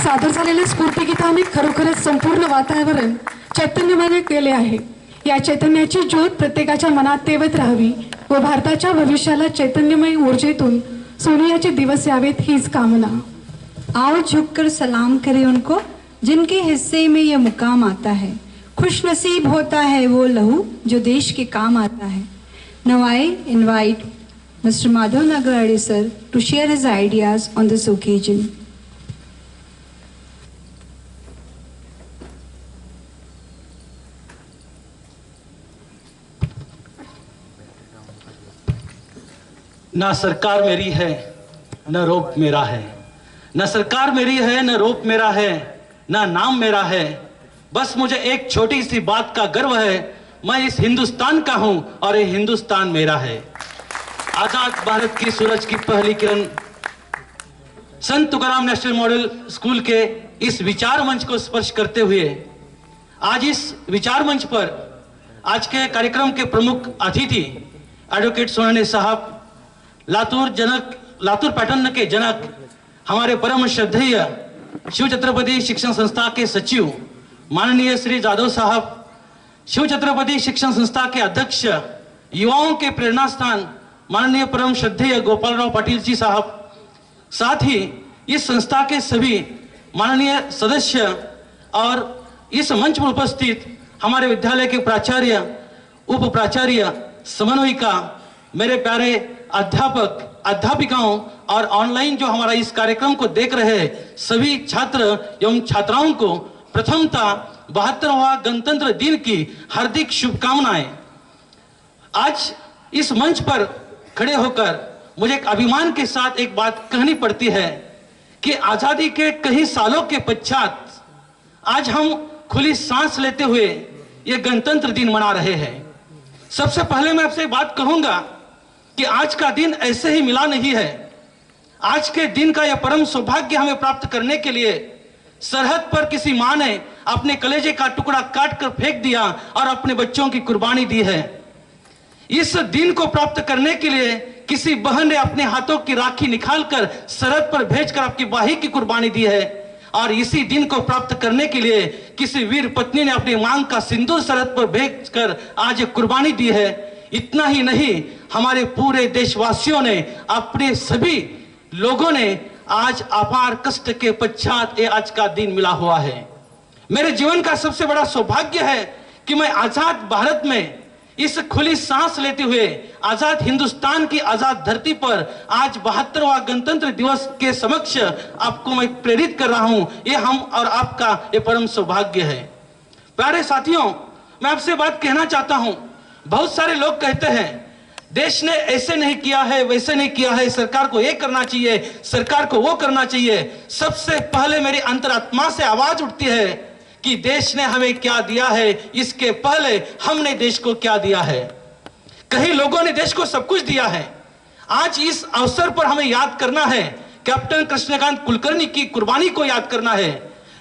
सादर झालेल्या स्फूर्तिगीताने खरोखरच संपूर्ण वातावरण चैतन्यमय केले आहे. या चैतन्याची ज्योत प्रत्येकाच्या मनात तेवत राहावी व भारताच्या भविष्याला चैतन्यमय ऊर्जेतून सोनियाचे दिवस यावेत हीच कामना. आओ झुककर सलाम करें उनको जिनके हिस्से में ये मुकाम आता है. खुश नसीब होता है वो लहू जो देश के काम आता है. Now I invite Mr. Madhav Nagaradi sir to share his ideas on this occasion. ना सरकार मेरी है न रोप मेरा है, न सरकार मेरी है न रोप मेरा है, ना नाम मेरा है. बस मुझे एक छोटी सी बात का गर्व है, मैं इस हिंदुस्तान का हूं और ये हिंदुस्तान मेरा है. आजाद भारत की सूरज की पहली किरण संत तुकाराम नेशनल मॉडल स्कूल के इस विचार मंच को स्पर्श करते हुए आज इस विचार मंच पर आज के कार्यक्रम के प्रमुख अतिथि एडवोकेट सोनाने साहब, लातूर पैटर्न के जनक, हमारे परम श्रद्धेय शिव छत्रपति शिक्षण संस्था के सचिव माननीय श्री जादव साहब, शिव छत्रपति शिक्षण संस्था के अध्यक्ष, युवाओं के प्रेरणा स्थान माननीय परम श्रद्धेय गोपालराव पाटिल जी साहब, साथ ही इस संस्था के सभी माननीय सदस्य और इस मंच में उपस्थित हमारे विद्यालय के प्राचार्य, उप प्राचार्य, समन्वयिका, मेरे प्यारे अध्यापक, अध्यापिकाओं और ऑनलाइन जो हमारा इस कार्यक्रम को देख रहे सभी छात्र एवं छात्राओं को प्रथमतः 72वां गणतंत्र दिन की हार्दिक शुभकामनाएं. आज इस मंच पर खड़े होकर मुझे एक अभिमान के साथ एक बात कहनी पड़ती है कि आजादी के कई सालों के पश्चात आज हम खुली सांस लेते हुए ये गणतंत्र दिन मना रहे हैं. सबसे पहले मैं आपसे बात कहूंगा कि आज का दिन ऐसे ही मिला नहीं है. आज के दिन का यह परम सौभाग्य हमें प्राप्त करने के लिए सरहद पर किसी मां ने अपने कलेजे का टुकड़ा काट कर फेंक दिया और अपने बच्चों की कुर्बानी दी है. इस दिन को प्राप्त करने के लिए किसी बहन ने अपने हाथों की राखी निकालकर सरहद पर भेजकर आपकी बाही की कुर्बानी दी है और इसी दिन को प्राप्त करने के लिए किसी वीर पत्नी ने अपनी मांग का सिंदूर सरहद पर भेजकर आज कुर्बानी दी है. इतना ही नहीं, हमारे पूरे देशवासियों ने, अपने सभी लोगों ने आज अपार कष्ट के पश्चात ये आज का दिन मिला हुआ है. मेरे जीवन का सबसे बड़ा सौभाग्य है कि मैं आजाद भारत में इस खुली सांस लेते हुए आजाद हिंदुस्तान की आजाद धरती पर आज 72वां गणतंत्र दिवस के समक्ष आपको मैं प्रेरित कर रहा हूं. ये हम और आपका ये परम सौभाग्य है. प्यारे साथियों, मैं आपसे बात कहना चाहता हूं. बहुत सारे लोग कहते हैं देश ने ऐसे नहीं किया है, वैसे नहीं किया है, सरकार को ये करना चाहिए, सरकार को वो करना चाहिए. सबसे पहले मेरी अंतरात्मा से आवाज उठती है कि देश ने हमें क्या दिया है, इसके पहले हमने देश को क्या दिया है. कई लोगों ने देश को सब कुछ दिया है. आज इस अवसर पर हमें याद करना है कैप्टन कृष्णकांत कुलकर्णी की कुर्बानी को याद करना है,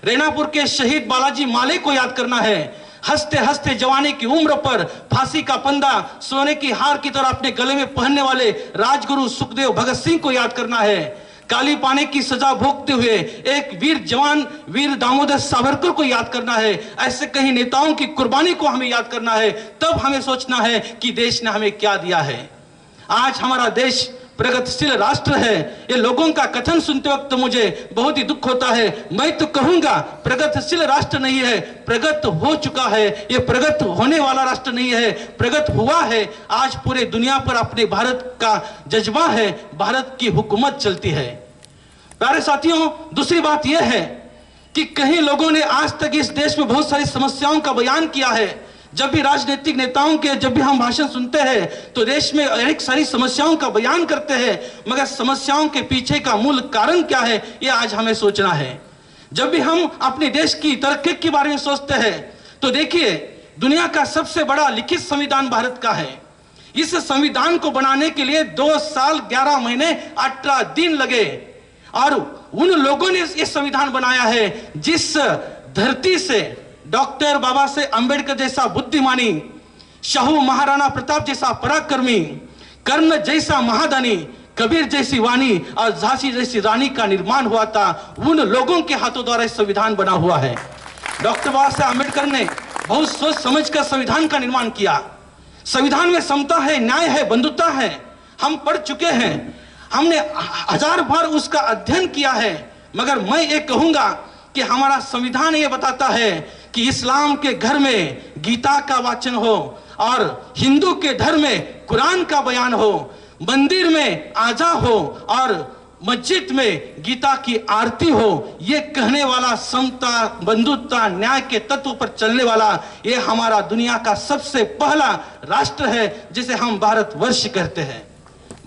रेणापुर के शहीद बालाजी माले को याद करना है. हंसते हंसते जवानी की उम्र पर फांसी का फंदा सोने की हार की तरह अपने गले में पहनने वाले राजगुरु सुखदेव भगत सिंह को याद करना है. काली पानी की सजा भोगते हुए एक वीर जवान वीर दामोदर सावरकर को याद करना है. ऐसे कई नेताओं की कुर्बानी को हमें याद करना है. तब हमें सोचना है कि देश ने हमें क्या दिया है. आज हमारा देश प्रगतिशील राष्ट्र है. ये लोगों का कथन सुनते वक्त मुझे बहुत ही दुख होता है. मैं तो कहूंगा प्रगतिशील राष्ट्र नहीं है, प्रगत हो चुका है. ये प्रगत होने वाला राष्ट्र नहीं है, प्रगत हुआ है. आज पूरे दुनिया पर अपने भारत का जज्बा है, भारत की हुकूमत चलती है. प्यारे साथियों, दूसरी बात यह है कि कई लोगों ने आज तक इस देश में बहुत सारी समस्याओं का बयान किया है. जब भी राजनीतिक नेताओं के जब भी हम भाषण सुनते हैं तो देश में एक सारी समस्याओं का बयान करते हैं, मगर समस्याओं के पीछे का मूल कारण क्या है ये आज हमें सोचना है. जब भी हम अपने देश की तरक्की के बारे में सोचते हैं तो देखिए, दुनिया का सबसे बड़ा लिखित संविधान भारत का है. इस संविधान को बनाने के लिए 2 साल 11 महीने 18 दिन लगे और उन लोगों ने ये संविधान बनाया है जिस धरती से डॉक्टर बाबा साहेब अंबेडकर जैसा बुद्धिमानी, शाहू महाराणा प्रताप जैसा पराक्रमी, कर्ण जैसा महादानी, कबीर जैसी वाणी और झांसी जैसी रानी का निर्माण हुआ था, उन लोगों के हाथों द्वारा इस संविधान बना हुआ है। डॉक्टर बाबा साहेब आम्बेडकर ने बहुत सोच समझ कर संविधान का निर्माण किया। संविधान में समता है, न्याय है, बंधुता है। हम पढ़ चुके हैं, हमने 1000 बार उसका अध्ययन किया है, मगर मैं ये कहूंगा कि हमारा संविधान ये बताता है कि इस्लाम के घर में गीता का वाचन हो और हिंदू के धर्म में कुरान का बयान हो, मंदिर में आजा हो और मस्जिद में गीता की आरती हो। ये कहने वाला समता, बंधुता, न्याय के तत्व पर चलने वाला ये हमारा दुनिया का सबसे पहला राष्ट्र है जिसे हम भारतवर्ष कहते हैं।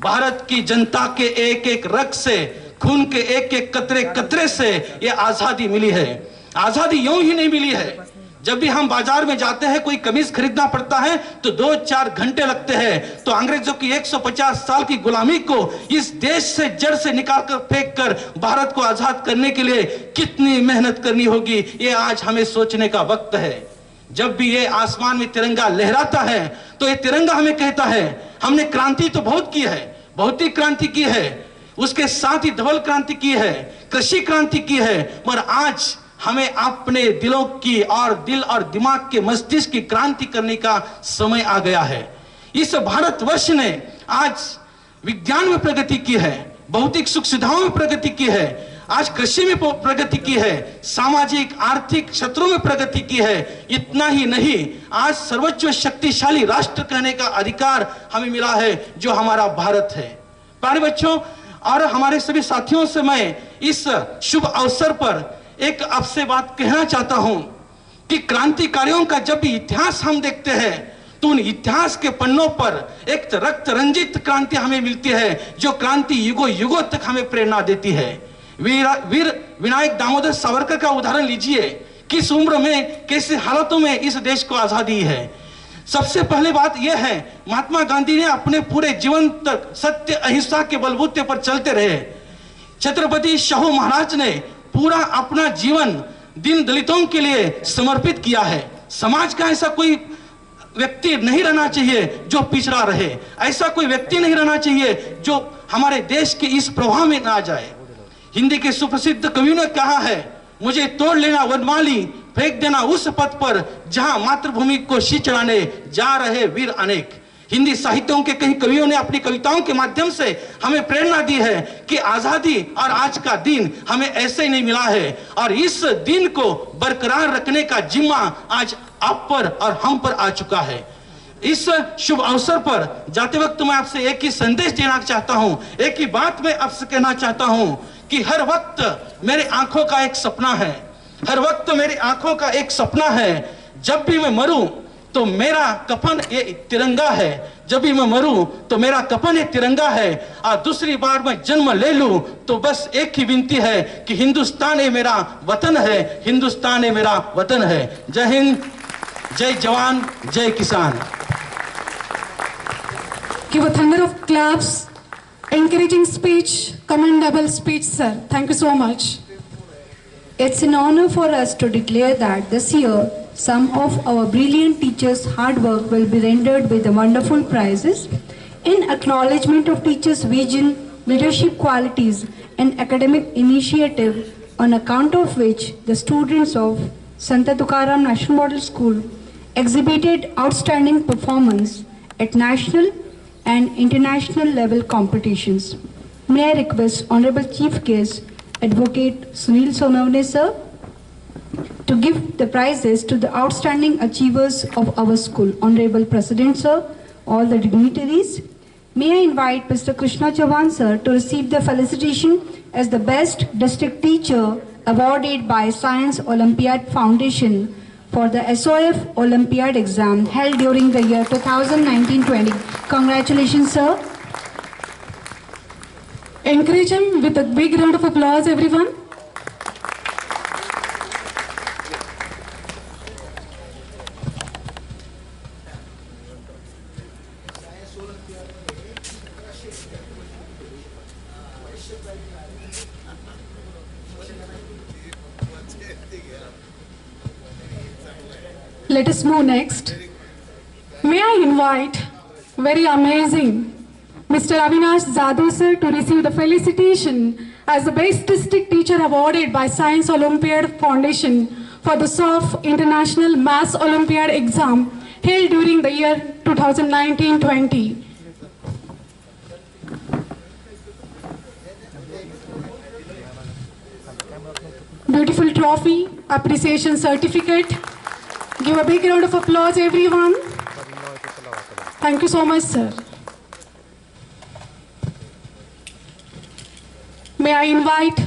भारत की जनता के एक एक रग से, खून के एक एक कतरे कतरे से ये आजादी मिली है। आजादी यूं ही नहीं मिली है। जब भी हम बाजार में जाते हैं, कोई कमीज खरीदना पड़ता है तो 2-4 घंटे लगते हैं। तो अंग्रेजों की 150 साल की गुलामी को इस देश से जड़ से निकाल कर फेंक कर भारत को आजाद करने के लिए कितनी मेहनत करनी होगी, ये आज हमें सोचने का वक्त है। जब भी ये आसमान में तिरंगा लहराता है तो ये तिरंगा हमें कहता है हमने क्रांति तो बहुत की है, बहुत ही क्रांति की है, उसके साथ ही धवल क्रांति की है, कृषि क्रांति की है, मगर आज हमें अपने दिलों की और दिल और दिमाग के मस्तिष्क की क्रांति करने का समय आ गया है। इस भारतवर्ष ने आज विज्ञान में प्रगति की है, भौतिक सुख सुविधाओं में प्रगति की है, आज कृषि में प्रगति की है, सामाजिक आर्थिक क्षेत्रों में प्रगति की है। इतना ही नहीं, आज सर्वोच्च शक्तिशाली राष्ट्र कहने का अधिकार हमें मिला है जो हमारा भारत है। प्यारे बच्चों और हमारे सभी साथियों से मैं इस शुभ अवसर पर एक आपसे बात कहना चाहता हूं कि क्रांतिकारियों का जब भी इतिहास हम देखते हैं तो उन इतिहास के पन्नों पर एक रक्त रंजित क्रांति हमें मिलती है, जो क्रांति युगों युगों तक हमें प्रेरणा देती है। वीर विनायक दामोदर सावरकर का उदाहरण लीजिए, किस उम्र में कैसे हालातों में इस देश को आजादी है। सबसे पहले बात यह है, महात्मा गांधी ने अपने पूरे जीवन तक सत्य अहिंसा के बलबूते पर चलते रहे। छत्रपति शाहू महाराज ने पूरा अपना जीवन दीन दलितों के लिए समर्पित किया है। समाज का ऐसा कोई व्यक्ति नहीं रहना चाहिए जो पिछड़ा रहे, ऐसा कोई व्यक्ति नहीं रहना चाहिए जो हमारे देश के इस प्रभाव में ना जाए। हिंदी के सुप्रसिद्ध कवियों ने कहा है, मुझे तोड़ लेना वनमाली, फेंक देना उस पथ पर जहां मातृभूमि को शीश चढ़ाने जा रहे वीर अनेक। हिंदी साहित्यों के कई कवियों ने अपनी कविताओं के माध्यम से हमें प्रेरणा दी है कि आजादी और आज का दिन हमें ऐसे ही नहीं मिला है और इस दिन को बरकरार रखने का जिम्मा आज आप पर और हम पर आ चुका है। इस शुभ अवसर पर जाते वक्त मैं आपसे एक ही संदेश देना चाहता हूं, एक ही बात मैं आपसे कहना चाहता हूं कि हर वक्त मेरे आंखों का एक सपना है, हर वक्त मेरी आंखों का एक सपना है, जब भी मैं मरूं तो मेरा कफन ये तिरंगा है, जब भी मैं मरूं तो मेरा कफन ये तिरंगा है। और दूसरी बार मैं जन्म ले लूं तो बस एक ही विनती है कि हिंदुस्तान ये मेरा वतन है, हिंदुस्तान ये मेरा वतन है। जय हिंद, जय जवान, जय किसान। Give a thunder of claps, encouraging speech, commendable speech, sir. Thank you so much. It's an honor for us to declare that this year some of our brilliant teachers' hard work will be rendered with the wonderful prizes in acknowledgement of teachers' vision, leadership qualities, and academic initiative, on account of which the students of Santa Tukaram National Model School exhibited outstanding performance at national and international level competitions. May I request Honorable Chief Guest Advocate Sunil Sonavane sir to give the prizes to the outstanding achievers of our school. Honorable President sir, all the dignitaries. May I invite Mr. Krishna Chauhan sir to receive the felicitation as the best district teacher awarded by Science Olympiad Foundation for the SOF Olympiad exam held during the year 2019-20. Congratulations sir. Encourage him with a big round of applause, everyone. Let us move next. May I invite very amazing Mr. Avinash Jadhav sir to receive the felicitation as the Best District Teacher awarded by Science Olympiad Foundation for the SOF International Mass Olympiad exam held during the year 2019-20. Beautiful trophy, appreciation certificate. Give a big round of applause, everyone. Thank you so much, sir. May I invite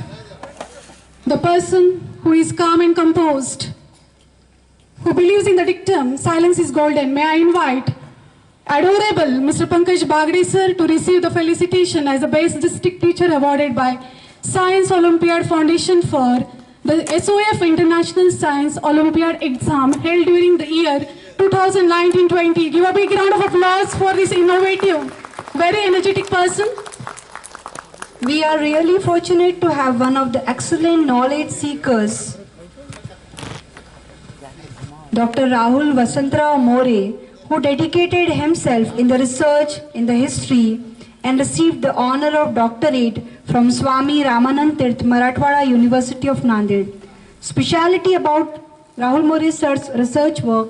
the person who is calm and composed, who believes in the dictum, silence is golden. May I invite Adorable Mr. Pankaj Bagde sir to receive the felicitation as the Best District Teacher awarded by Science Olympiad Foundation for the SOF International Science Olympiad exam held during the year 2019-20. Give a big round of applause for this innovative, very energetic person. We are really fortunate to have one of the excellent knowledge seekers, Dr. Rahul Vasantrao More, who dedicated himself in the research in the history and received the honor of doctorate from Swami Ramanand Tirth, Marathwada University of Nanded. Speciality about Rahul More's research work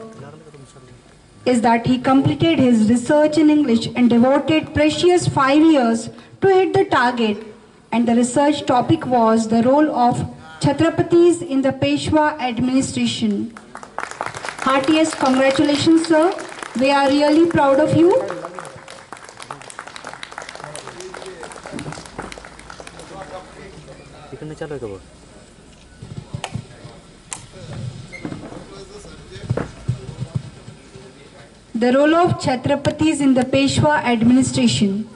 is that he completed his research in English and devoted precious 5 years to hit the target, and the research topic was the role of Chhatrapatis in the Peshwa administration. Heartiest congratulations, sir. We are really proud of you. The role of Chhatrapatis in the Peshwa administration.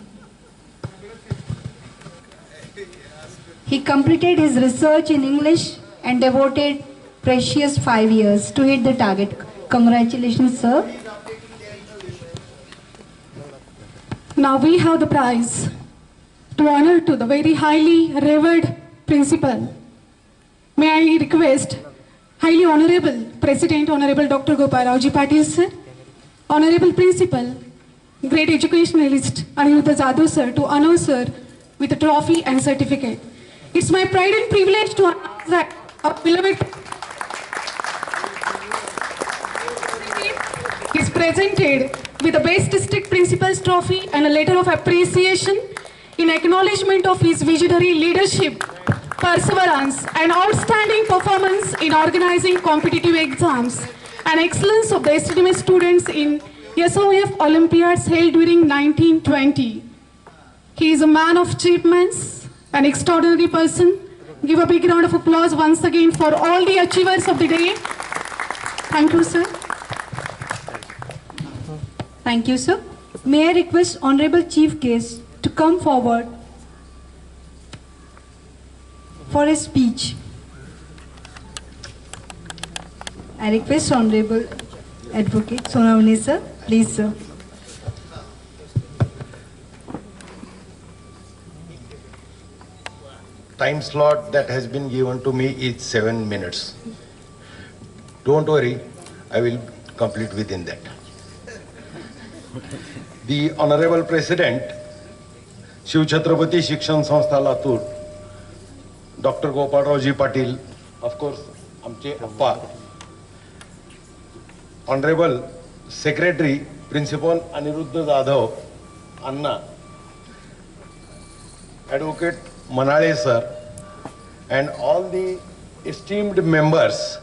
He completed his research in English and devoted precious 5 years to hit the target. Congratulations, sir. Now we have the prize to honor to the very highly revered principal. May I request highly honorable President, Honorable Dr. Gopalji Patil sir, Honorable Principal, Great Educationalist Aniruddha Jadhav sir to honor sir with a trophy and certificate. It's my pride and privilege to announce that our beloved is presented with the Best District Principal's Trophy and a letter of appreciation in acknowledgement of his visionary leadership, perseverance and outstanding performance in organizing competitive exams and excellence of the esteemed students in SOF Olympiads held during 1920. He is a man of achievements, an extraordinary person. Give a big round of applause once again for all the achievers of the day. Thank you, sir. Thank you, sir. May I request Honorable Chief Guest to come forward for a speech. I request Honorable Advocate Sonavane sir. Please, sir. Time slot that has been given to me is 7 minutes. Don't worry, I will complete within that. The Honorable President, Shiv Chhatrapati Shikshan Sanstha Latur, Dr. Gopalji Patil, of course, Amche Appa, Honorable Secretary, Principal Aniruddha Jadhav, Anna, Advocate Manale sir, and all the esteemed members,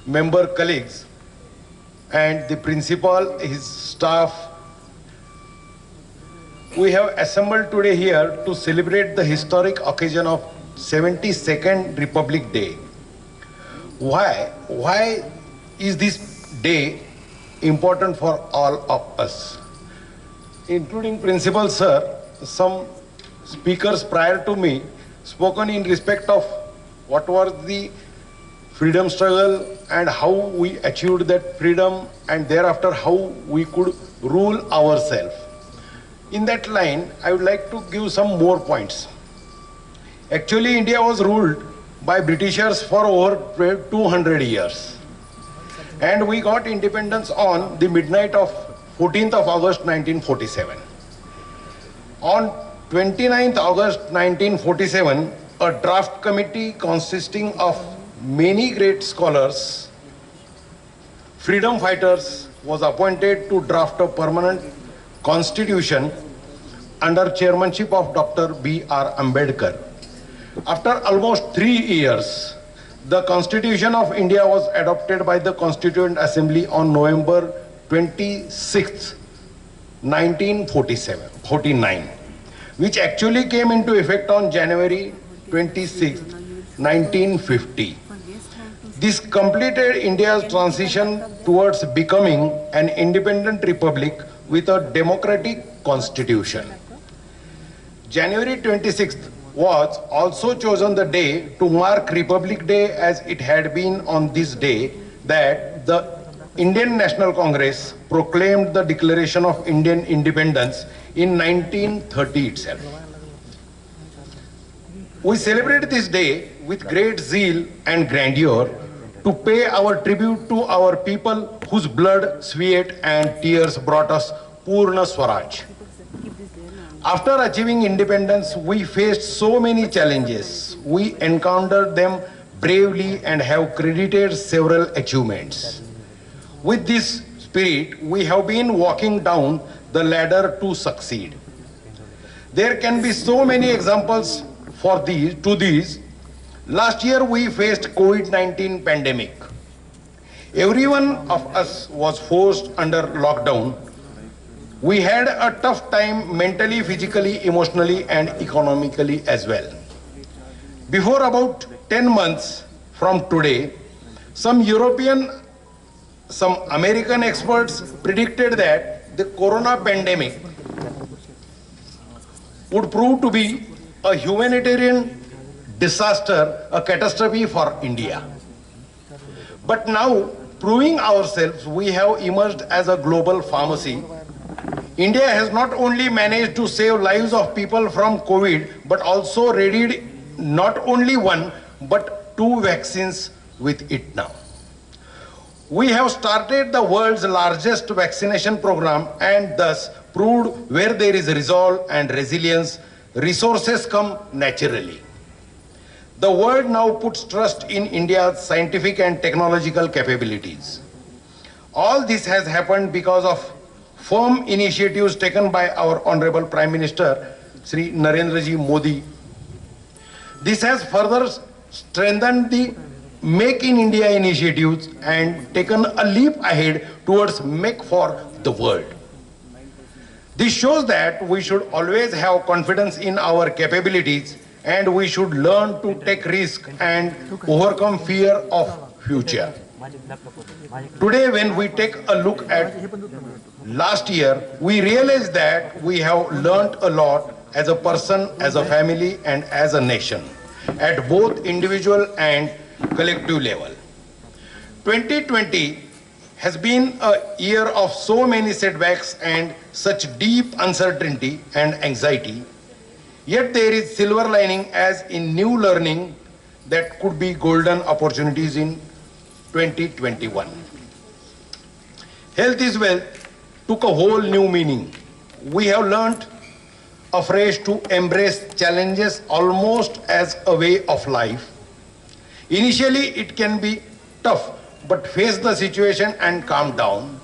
member colleagues, and the principal, his staff. We have assembled today here to celebrate the historic occasion of 72nd Republic Day. Why is this day important for all of us? Including principal sir, some speakers prior to me spoken in respect of what was the freedom struggle and how we achieved that freedom, and thereafter how we could rule ourselves. In that line, I would like to give some more points. Actually, India was ruled by Britishers for over 200 years. And we got independence on the midnight of 14th of August 1947. On 29th August 1947, a draft committee consisting of many great scholars, freedom fighters, was appointed to draft a permanent constitution under chairmanship of Dr. B.R. Ambedkar. After almost 3 years, the Constitution of India was adopted by the Constituent Assembly on November 26, 1949, which actually came into effect on January 26, 1950. This completed India's transition towards becoming an independent republic with a democratic constitution. January 26th was also chosen the day to mark Republic Day, as it had been on this day that the Indian National Congress proclaimed the Declaration of Indian Independence in 1930 itself. We celebrate this day with great zeal and grandeur to pay our tribute to our people whose blood, sweat and tears brought us Purna Swaraj. After achieving independence, we faced so many challenges. We encountered them bravely and have credited several achievements. With this spirit, we have been walking down the ladder to succeed. There can be so many examples to these. Last year we faced COVID-19 pandemic. Every one of us was forced under lockdown. We had a tough time mentally, physically, emotionally and economically as well. Before about 10 months from today, some American experts predicted that the corona pandemic would prove to be a humanitarian disaster, a catastrophe for India. But now, proving ourselves, we have emerged as a global pharmacy. India has not only managed to save lives of people from COVID, but also readied not only one, but 2 vaccines with it now. We have started the world's largest vaccination program and thus proved where there is resolve and resilience, resources come naturally. The world now puts trust in India's scientific and technological capabilities. All this has happened because of firm initiatives taken by our Honorable Prime Minister, Shri Narendra Ji Modi. This has further strengthened the Make in India initiatives and taken a leap ahead towards Make for the World. This shows that we should always have confidence in our capabilities and we should learn to take risk and overcome fear of future. Today, when we take a look at last year, we realize that we have learned a lot as a person, as a family, and as a nation, at both individual and collective level. 2020 has been a year of so many setbacks and such deep uncertainty and anxiety. Yet there is silver lining as in new learning that could be golden opportunities in 2021. Health is wealth took a whole new meaning. We have learned afresh to embrace challenges almost as a way of life. Initially, it can be tough, but face the situation and calm down.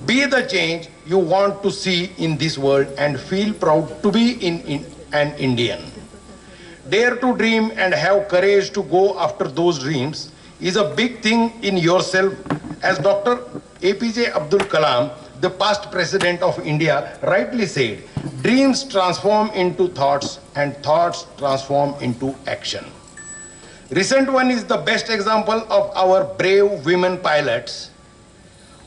Be the change you want to see in this world and feel proud to be an Indian. Dare to dream and have courage to go after those dreams is a big thing in yourself. As Dr. APJ Abdul Kalam, the past president of India, rightly said, dreams transform into thoughts and thoughts transform into action. Recent one is the best example of our brave women pilots,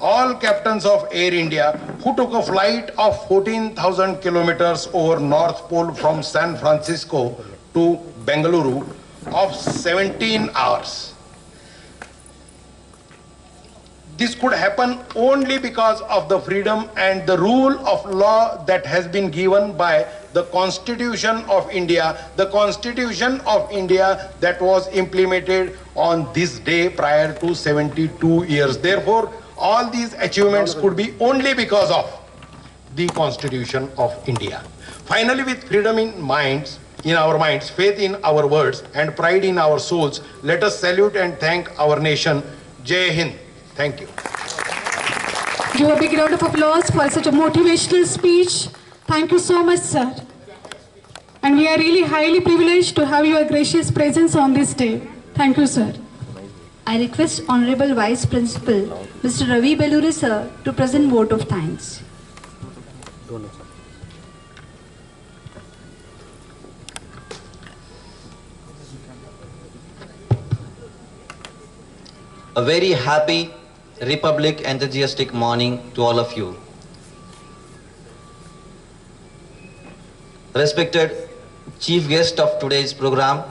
all captains of Air India, who took a flight of 14,000 kilometers over North Pole from San Francisco to Bengaluru of 17 hours. This could happen only because of the freedom and the rule of law that has been given by the Constitution of India, the Constitution of India that was implemented on this day prior to 72 years. Therefore, all these achievements could be only because of the Constitution of India. Finally, with freedom in our minds, faith in our words, and pride in our souls, let us salute and thank our nation. Jai Hind. Thank you. Give a big round of applause for such a motivational speech. Thank you so much, sir. And we are really highly privileged to have your gracious presence on this day. Thank you, sir. I request Honorable Vice Principal, Mr. Ravi Beluri, sir, to present vote of thanks. A very happy, Republic enthusiastic morning to all of you. Respected chief guest of today's program,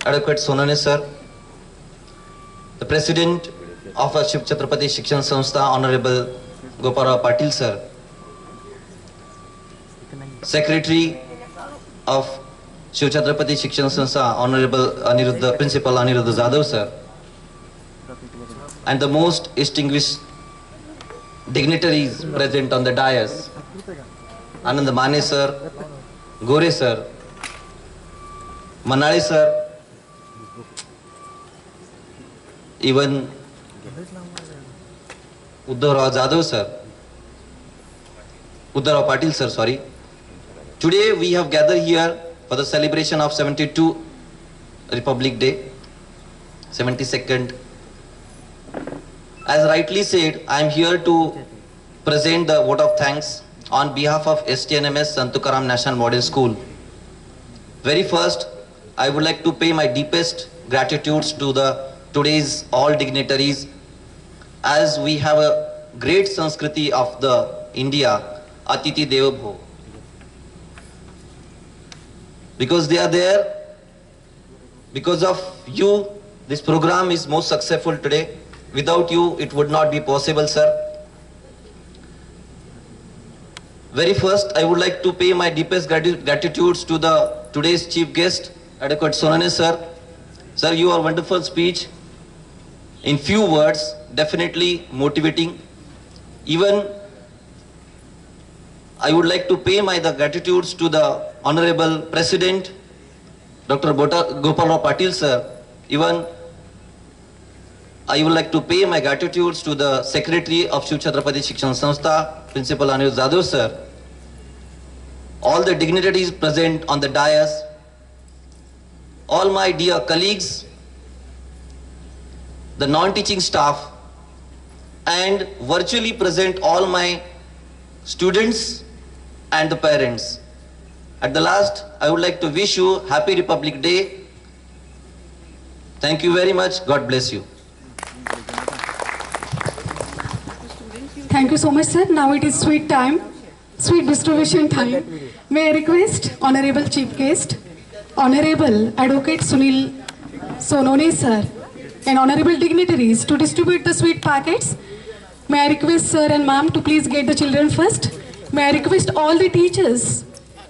Advocate Sonone sir, the president of our Shiv Chhatrapati Shikshan Sanstha, Honorable Gopalrao Patil sir, secretary of Shiv Chhatrapati Shikshan Sanstha, Honorable Principal Aniruddha Jadhav sir, and the most distinguished dignitaries present on the dais, Anand Mane sir, Gore sir, Manali sir, even Uddhavrao Jadhav sir, Uddhavrao Patil sir, sorry. Today we have gathered here for the celebration of 72 Republic Day, 72nd. As rightly said, I am here to present the vote of thanks on behalf of STNMS Sant Tukaram National Model School. Very first, I would like to pay my deepest gratitudes to today's all dignitaries, as we have a great Sanskriti of the India, Atiti Deva Bhava. Because they are there, because of you, this program is most successful today. Without you, it would not be possible, sir. Very first, I would like to pay my deepest gratitudes to today's chief guest, Advocate Sonone sir. Sir, your wonderful speech, in few words, definitely motivating. Even I would like to pay my gratitudes to the Honorable President, Dr. Gopalrao Patil sir. Even I would like to pay my gratitudes to the Secretary of Shiv Chhatrapati Shikshan Sanstha, Principal Aniruddha Jadhav sir, all the dignitaries present on the dais, all my dear colleagues, the non-teaching staff, and virtually present all my students and the parents. At the last, I would like to wish you Happy Republic Day. Thank you very much. God bless you. Thank you so much, sir. Now it is sweet time, sweet distribution time. May I request Honorable Chief Guest, Honorable Advocate Sunil Sonone sir, and Honorable dignitaries to distribute the sweet packets. May I request sir and ma'am to please get the children first. May I request all the teachers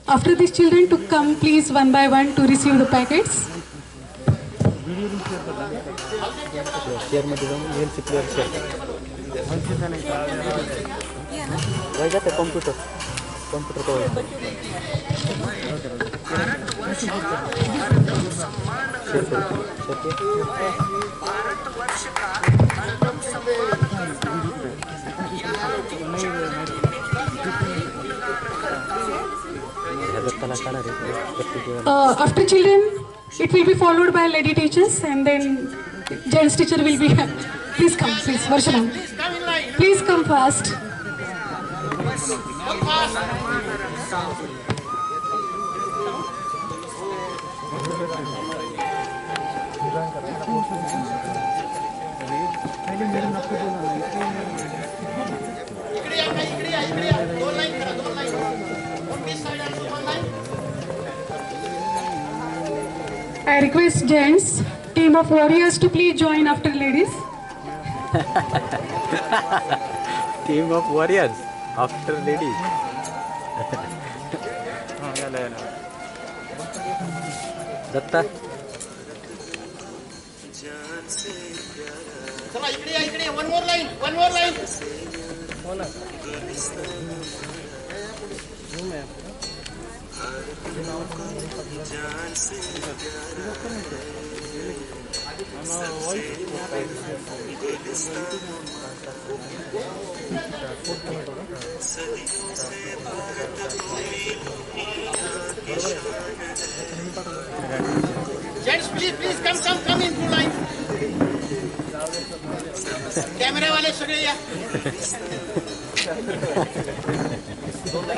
after these children to come please one by one to receive the packets. After children, it will be followed by lady teachers and then gents teacher will be here. Please come, please, Varshana. Please come fast. I request gents, team of warriors to please join after ladies. Team of warriors after ladies. Datta. चला इकडे या, इकडे one more line. Gents, please come in full line. Camera वाले सगळे या.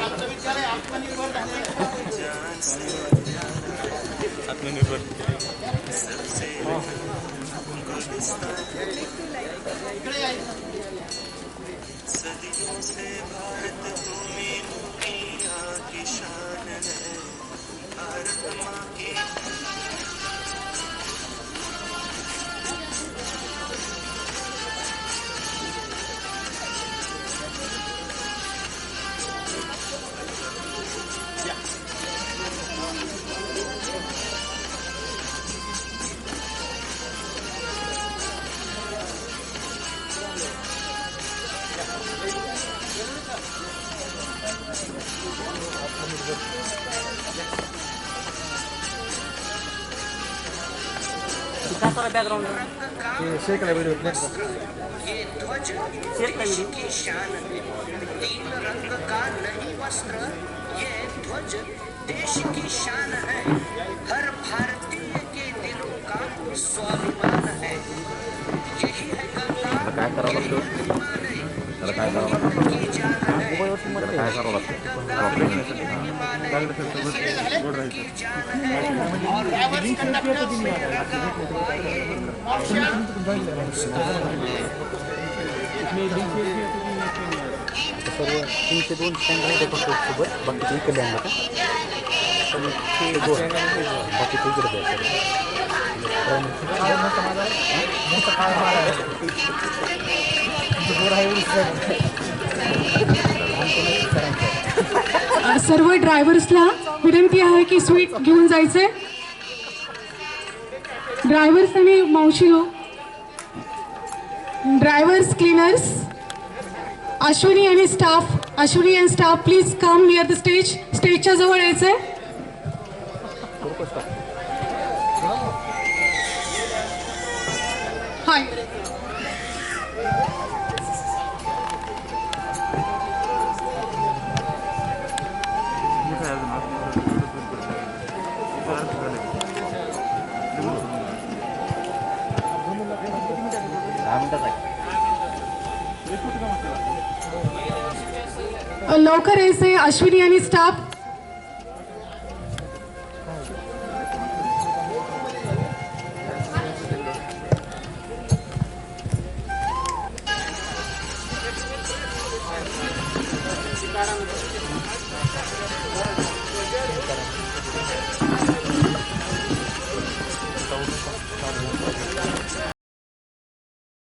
आमचं विचार आहे आत्मनिर्भर झाले. इकडे या. ये ध्वज देश की शान है, तीन रंग का नहीं वस्त्र, ये ध्वज देश की शान है, हर भारतीय के दिलों का स्वाभिमान है, यही है गंगा, यही महिमान है, की जान है, की जान है, और सर्व 302 स्टँड आहे सोबत बाकीचे इकडे आणलं का बाकीचे इकडे सर्व ड्रायव्हर्सला विनंती आहे की स्वीट घेऊन जायचे. ड्रायव्हर्स आणि मावशी हो, ड्रायव्हर्स क्लीनर्स, अश्विनी आणि staff please come near the stage. स्टेजच्या जवळ यायचंय. हाय. लवकर यायचंय अश्विनी आणि स्टाफ.